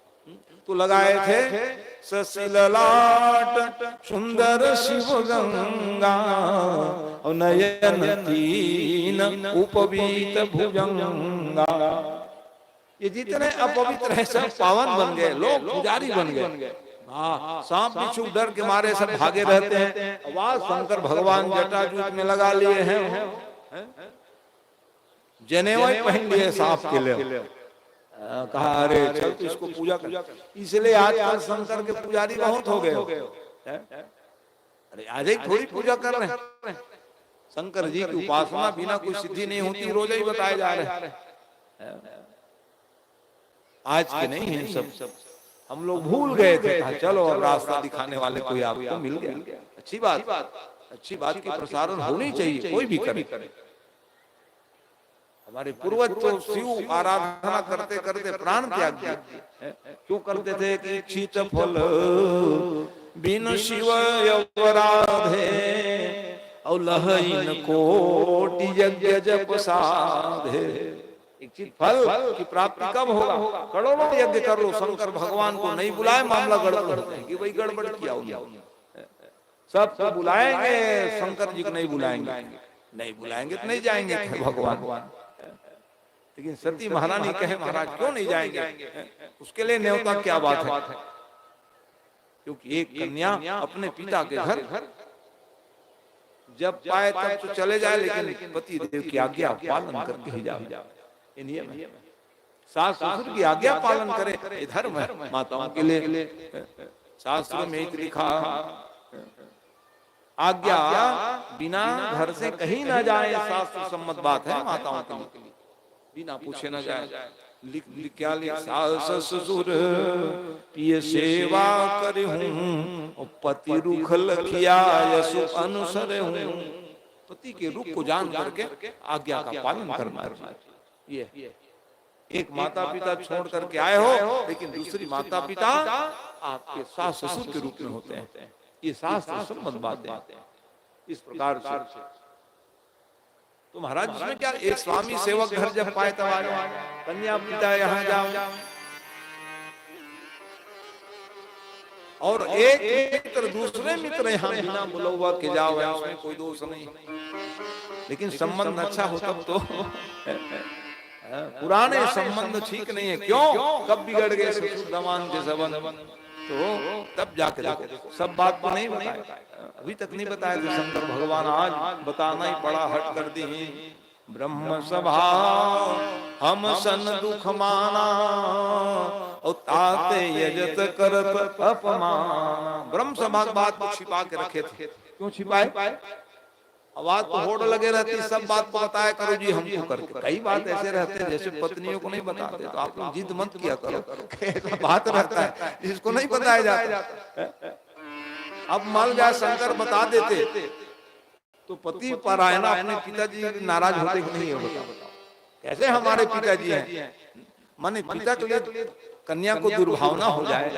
तो लगाए थे ससिललाट सुंदर शिव गंगा, और नयन तीन उपवीत भुजंगा। ये जितने अपवित्र है सब पावन बन गए, लोग पुजारी बन गए। हाँ, सांप बिच्छू डर के मारे सब भागे रहते हैं। आवाज शंकर भगवान जटाजूट में लगा लिए हैं, जनेऊ पहन लिए सांप के लिए। कहा अरे चल तो इसको पूजा कर। इसलिए आजकल शंकर के पुजारी बहुत हो गए। अरे आज ही थोड़ी पूजा कर रहे हैं। शंकर जी की उपासना बिना कोई सिद्धि नहीं होती, रोज ही बताए जा रहे हैं। आज के नहीं है सब। हम लोग भूल गए थे। चलो अब रास्ता दिखाने वाले कोई आपको मिल गया। अच्छी बात की प्रसारण होनी चाहिए, कोई भी करे। हमारे पूर्वज तो शिव आराधना करते करते प्राण त्याग दिए। क्यों करते थे? कि इच्छित फल बिन शिव यवराधे, और लहइन कोटि यज्ञ जप साधे। इच्छित फल की प्राप्ति कब होगा? करोड़ों यज्ञ कर लो, शंकर भगवान को नहीं बुलाए मामला गड़बड़ होता है कि भाई गड़बड़ किया हो। सबको बुलाएंगे, शंकर जी को नहीं बुलाएंगे। नहीं बुलाएंगे तो नहीं जाएंगे भगवान। लेकिन सती महारानी कहे महाराज क्यों नहीं जाएंगे? उसके लिए न्योता क्या बात है? क्योंकि एक कन्या अपने पिता के घर जब पाए तब तो चले जाए, लेकिन पति देव की आज्ञा पालन करके ही जाए। ये नियम है। सास ससुर की आज्ञा पालन करे, ये धर्म है माताओं के लिए। शास्त्र में एक लिखा, आज्ञा बिना घर से कहीं ना जाए, शास्त्र सम्मत बात है माताओं के लिए। बिना पूछे न जाए। क्या लिख? सास ससुर पिय सेवा करहूं, पति रुख लखिया यसु अनुसर हूं। पति के रुख को जान करके आज्ञा का पालन करना। ये एक माता पिता छोड़ करके आए हो, लेकिन दूसरी माता पिता आपके सास ससुर के रूप में होते हैं। ये शास्त्र सम्मत बातें इस प्रकार से। तो महाराज इसमें क्या? एक स्वामी सेवक घर जब पाए तब आ जाओ, कन्या पिता यहाँ जाओ, और एक मित्र दूसरे मित्र यहाँ बिना बुलवा के जाओ, उसमें कोई दोष नहीं। लेकिन संबंध अच्छा हो तब तो। पुराने संबंध ठीक नहीं है। क्यों? कब बिगड़ गए ससुर दमान के संबंध, तो तब जाके देखो। सब बात को नहीं बताया, अभी तक नहीं बताया थे शंकर भगवान, आज बताना ही पड़ा। हट कर दी ब्रह्म सभा हम सन दुख माना, और ताते यजत करत अपमान। ब्रह्म सभा बात को छिपा के रखे थे। क्यों छिपाए? आवाज तो होड़ लगे रहती, सब बात को बताया करो जी हमको करके। कई बात ऐसे रहते हैं जैसे पत्नियों को नहीं बताते, तो आप लोग जिद मत किया करो। बात रहता है जिसको नहीं बताया जाता। अब मान जाए शंकर बता देते तो पति परायणा अपने पिताजी नाराज होते कि नहीं? बताओ कैसे हमारे पिताजी हैं, माने पिता के लिए कन्या को दुर्भावना हो जाए,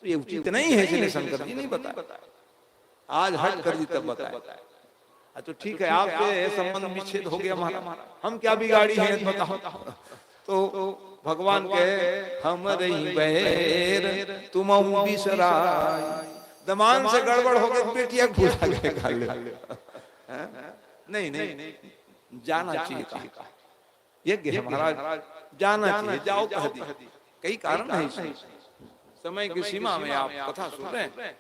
तो ये उचित नहीं है। इसलिए शंकर जी नहीं बताया। आज हट कर दी तब बताए। तो ठीक है, आपसे संबंध विच्छेद हो गया हमारा, हम क्या बिगाड़ी है बताओ। तो भगवान कहे हम रही बहर तुम बिसराय, दमान से गड़बड़ हो गई, बेटिया भूला गए। नहीं नहीं, जाना चाहिए कहा, यज्ञ है महाराज, जाना चाहिए, जाओ कह दी। कई कारण है इसमें, समय की सीमा में आप कथा सुन रहे हैं।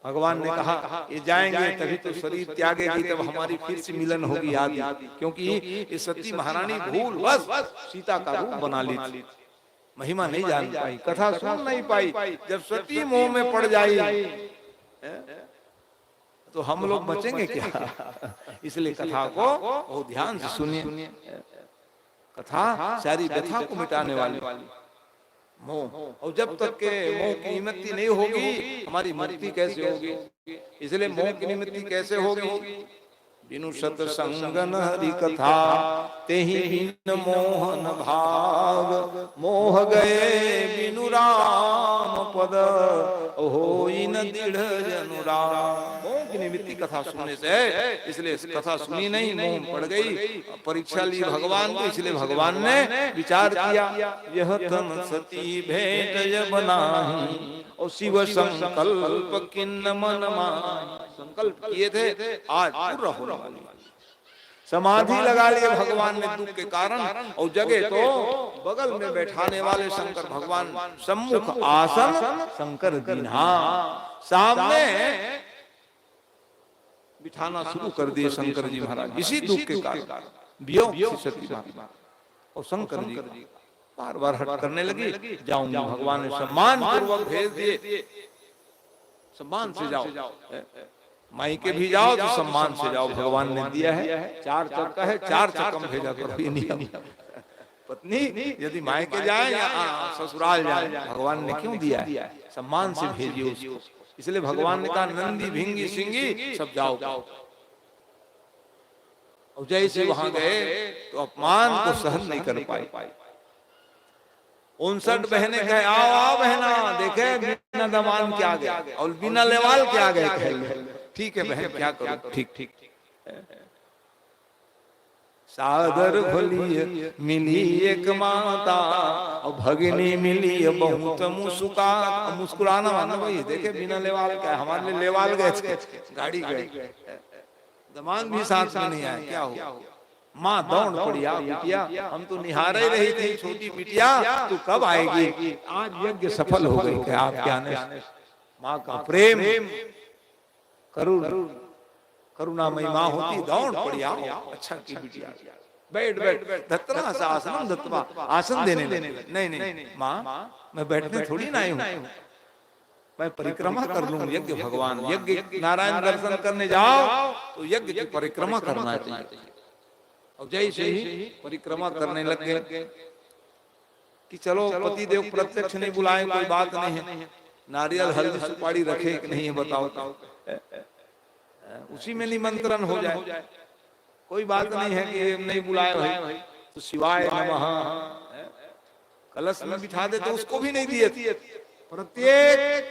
भगवान ने कहा ये जाएंगे तभी तो शरीर त्यागेगी, तब हमारी फिर से मिलन होगी आदि, क्योंकि ये सती महारानी भूल बस सीता का रूप बना ली थी, महिमा नहीं जान पाई, कथा सुन नहीं पाई। जब सती मोह में पड़ जाई तो हम लोग बचेंगे क्या? इसलिए कथा को बहुत ध्यान से सुनिए। कथा सारी व्यथा को मिटाने वाली मोह, और जब तक के मोह की निवृत्ति नहीं होगी हमारी मुक्ति कैसे होगी? इसलिए मोह की निवृत्ति कैसे होगी? बिनु सत्संगन हरि कथा तेहि बिन मोहन भाव, मोह गए बिनु राम पद होई न दृढ़ अनुराग। मोह की निवृत्ति कथा सुनने से है, इसलिए कथा सुनी नहीं, मोह पड़ गई, परीक्षा ली भगवान को। इसलिए भगवान ने विचार किया, यह तन सती भेंट जब नाही, और शिव संकल्प किन्न मन मान। संकल्प किए थे, आज पूरा होने वाली। समाधि लगा लिए भगवान ने दुख के कारण, और जगह तो बगल में बैठाने वाले शंकर भगवान, सम्मुख आसन शंकर दीन्हा, सामने बिठाना शुरू कर दिए शंकर जी महाराज, इसी दुख के कारण वियोग सती माता। और शंकर जी बार बार हट करने लगी, जाऊंगी। भगवान ने सम्मान पूर्वक भेज दिए, सम्मान से जाओ, माई के भी जाओ तो सम्मान से जाओ। भगवान ने दिया है, 4 चक्का है, 4 चक्का भेजा करो, ये नियम। पत्नी यदि माई के जाए या ससुराल जाए, भगवान ने क्यों दिया है? सम्मान से भेजिए उसको। इसलिए भगवान ने कहा नंदी भिंगी सिंगी सब जाओ। और जैसे वहां गए तो अपमान को सहन नहीं कर पाए। 59 बहने कहे आओ आओ बहना, देखे बिना दमान के आ गए और बिना लेवाल के आ गए। ठीक है बहन, क्या करो? ठीक ठीक। सादर भली मिली एक माता, और भगनी मिली बहुत मुस्कुराना माना भाई, देखे बिना लेवाल का, हमारे लिए लेवाल गए थे, गाड़ी गए, दमान भी साथ में नहीं आया। क्या हो? माँ दौड़ पड़ी, आ बिटिया हम तो निहार ही रही थी, छोटी बिटिया तू कब आएगी? आज यज्ञ सफल हो गई। क्या आप क्या माँ का प्रेम करुणामयी माँ होती, दौड़ पड़ी, आओ अच्छा की बिटिया, बैठ बैठ, धत्रा सा आसन दत्वा, आसन देने नहीं नहीं माँ मैं बैठने थोड़ी ना आई हूँ, मैं परिक्रमा कर लूं। यज्ञ भगवान, यज्ञ नारायण दर्शन करने जाओ तो यज्ञ की परिक्रमा करना चाहिए। और जैसे ही परिक्रमा करने लग गए कि चलो पति देव प्रत्यक्ष नहीं बुलाए, कोई बात नहीं है, नारियल हल्दी सुपारी रखे कि नहीं है बताओ, उसी में निमंत्रण हो जाए, कोई बात नहीं है कि नहीं बुलाए भाई, तो शिवाय नमः कलश में बिठा दे तो उसको भी नहीं दिए। प्रत्येक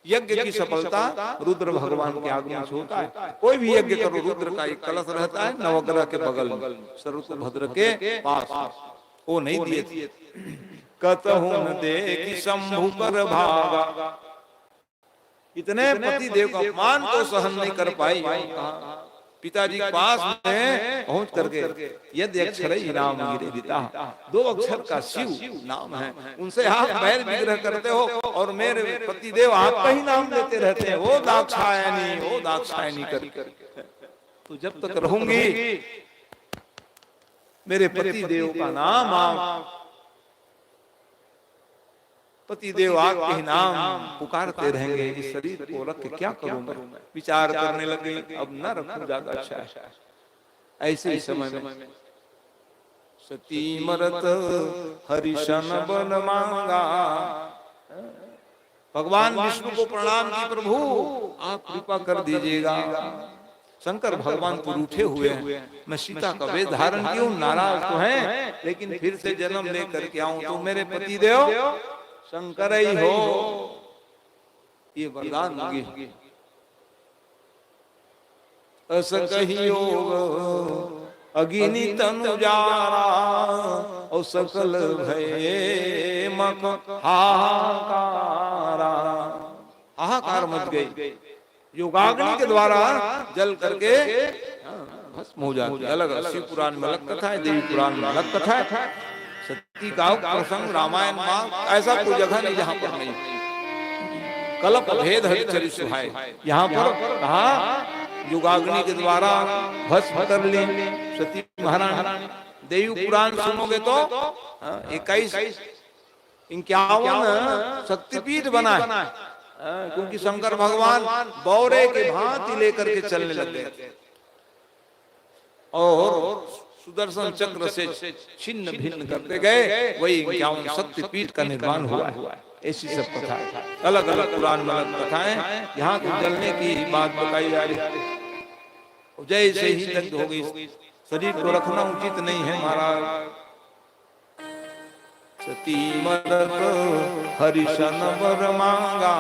यज्ञ की सफलता रुद्र भगवान के आगमन से होता है। कोई भी यज्ञ करो, रुद्र का एक कलश रहता है नवग्रह के बगल में, सर्वभद्र के पास, वो नहीं दिए। कतहु न देखि शंभु कर भागा, इतने पति देव का अपमान को सहन नहीं कर पाई, पिताजी के पास में पहुंच करके यदि अक्षर नाम गिरिता, 2 अक्षर का शिव नाम है, उनसे आप बैर विग्रह करते हो और मेरे पति देव आपका ही नाम लेते रहते हैं, वो दाक्षायणी कर। तो जब तक रहूंगी मेरे पति देव का नाम आप पति देव आपके ही नाम पुकारते रहेंगे, इस शरीर को रख के क्या करूं मैं? विचार करने लगे, अब न रखूं, ज्यादा अच्छा है। ऐसे ही समय में सती मरत हरिशन बन मांगा, भगवान विष्णु को प्रणाम की, प्रभु आप कृपा कर दीजिएगा। शंकर भगवान तो रूठे हुए हैं, मैं सीता का वेश धारण क्यों, नाराज तो हैं, लेकिन फिर से जन्म लेकर के आऊं तो मेरे पति देव शंकर ही हो, ये वरदान मांगे। अस कहियो अगिनी तनु जारा और सकल भय मक हाहाकारा। हाहाकार मच गई। योगाग्नि के द्वारा जल करके भस्म हो जाती। अलग शिव पुराण में अलग कथा है, देवी पुराण में अलग कथा है। सती का प्रसंग रामायण में ऐसा कोई जगह नहीं जहां पर नहीं। कल्प भेद हरिचरि सुहाए, यहाँ पर कहा युगाग्नि के द्वारा भस्म कर ली सती महारानी। देवी पुराण सुनोगे तो 21 51 शक्तिपीठ बना है, क्योंकि शंकर भगवान बौरे के भांति लेकर के चलने लग गए और सुदर्शन चक्र से छिन्न भिन्न करते गए। वही 51 शक्तिपीठ का निर्माण हुआ है। ऐसी सब कथा है, अलग अलग पुराण में अलग कथाएं। यहाँ को जलने की बात बताई जा रही। जैसे ही दग्ध हो गई, शरीर को रखना उचित नहीं है महाराज। सती मदत हरिशन वर मांगा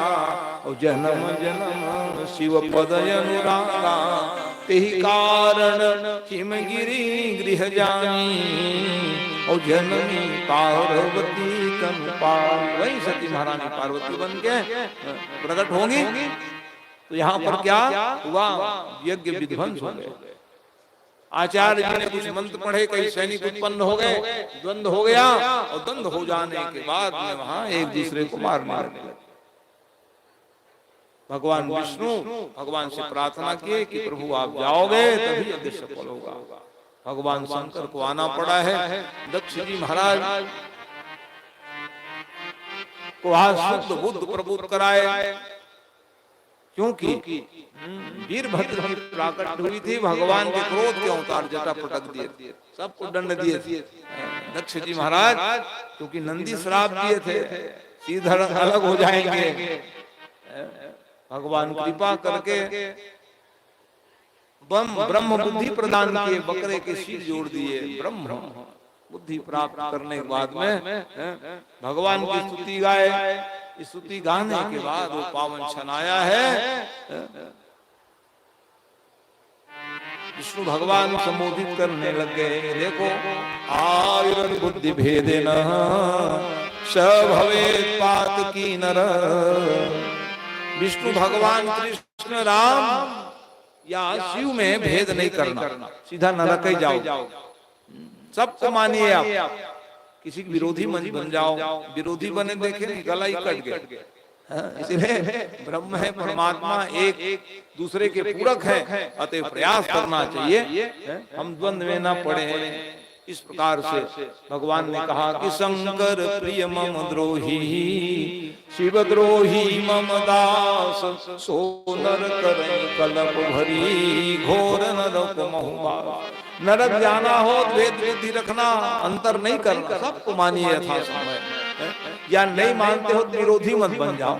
और जन्म जन्म शिव पद अनुरागा। तेहि कारण हिमगिरी गृह जानी और जननी पार्वती तन पाल। वही सती महारानी पार्वती बन के प्रकट होंगी। तो यहाँ पर क्या हुआ, यज्ञ विध्वंस हो गए। आचार्य जी ने कुछ मंत्र पढ़े, कई सैनिक उत्पन्न हो गए, द्वंद्व हो गया और द्वंद्व हो जाने के बाद में वहां एक दूसरे को मारने लगे। भगवान विष्णु भगवान से प्रार्थना किए कि प्रभु आप जाओगे तभी यज्ञ सफल होगा। भगवान शंकर को आना पड़ा है। दक्ष जी महाराज को आज शुद्ध बुद्ध प्रबुद्ध कराए, क्योंकि वीरभद्र की प्राकट हुई थी। भगवान के क्रोध के अवतार जटा पटक दिए, सबको दंड दिए। दक्ष जी महाराज क्योंकि नंदी श्राप दिए थे सीधा अलग हो जाएंगे, भगवान कृपा करके ब्रह्म बुद्धि प्रदान किए, बकरे के सिर जोड़ दिए। ब्रह्म बुद्धि प्राप्त करने के बाद में भगवान की स्तुति गाए। स्तुति गाने के बाद वो पावन क्षण आया है। विष्णु भगवान संबोधित करने लग गए। देखो आयुर बुद्धि भेदे न स भवेत् पात की नर। विष्णु भगवान कृष्ण राम या शिव में भेद नहीं करना, सीधा नरक ही जाओ। सबको मानिए आप, किसी की विरोधी मत बन जाओ। विरोधी बने देखे गला ही कट गया। इसलिए ब्रह्म है परमात्मा एक दूसरे के पूरक है, अतः प्रयास करना चाहिए हम द्वंद्व में न पड़े। इस प्रकार से भगवान ने कहा कि शंकर प्रिय मम द्रोही शिव द्रोही मम दास। सो नर करई कलप भरी घोर नरक महुआ। नरक जाना हो द्वेष बुद्धि रखना, अंतर नहीं करना, सबको मानिए यथा समय। या नहीं मानते हो विरोधी मत बन जाओ।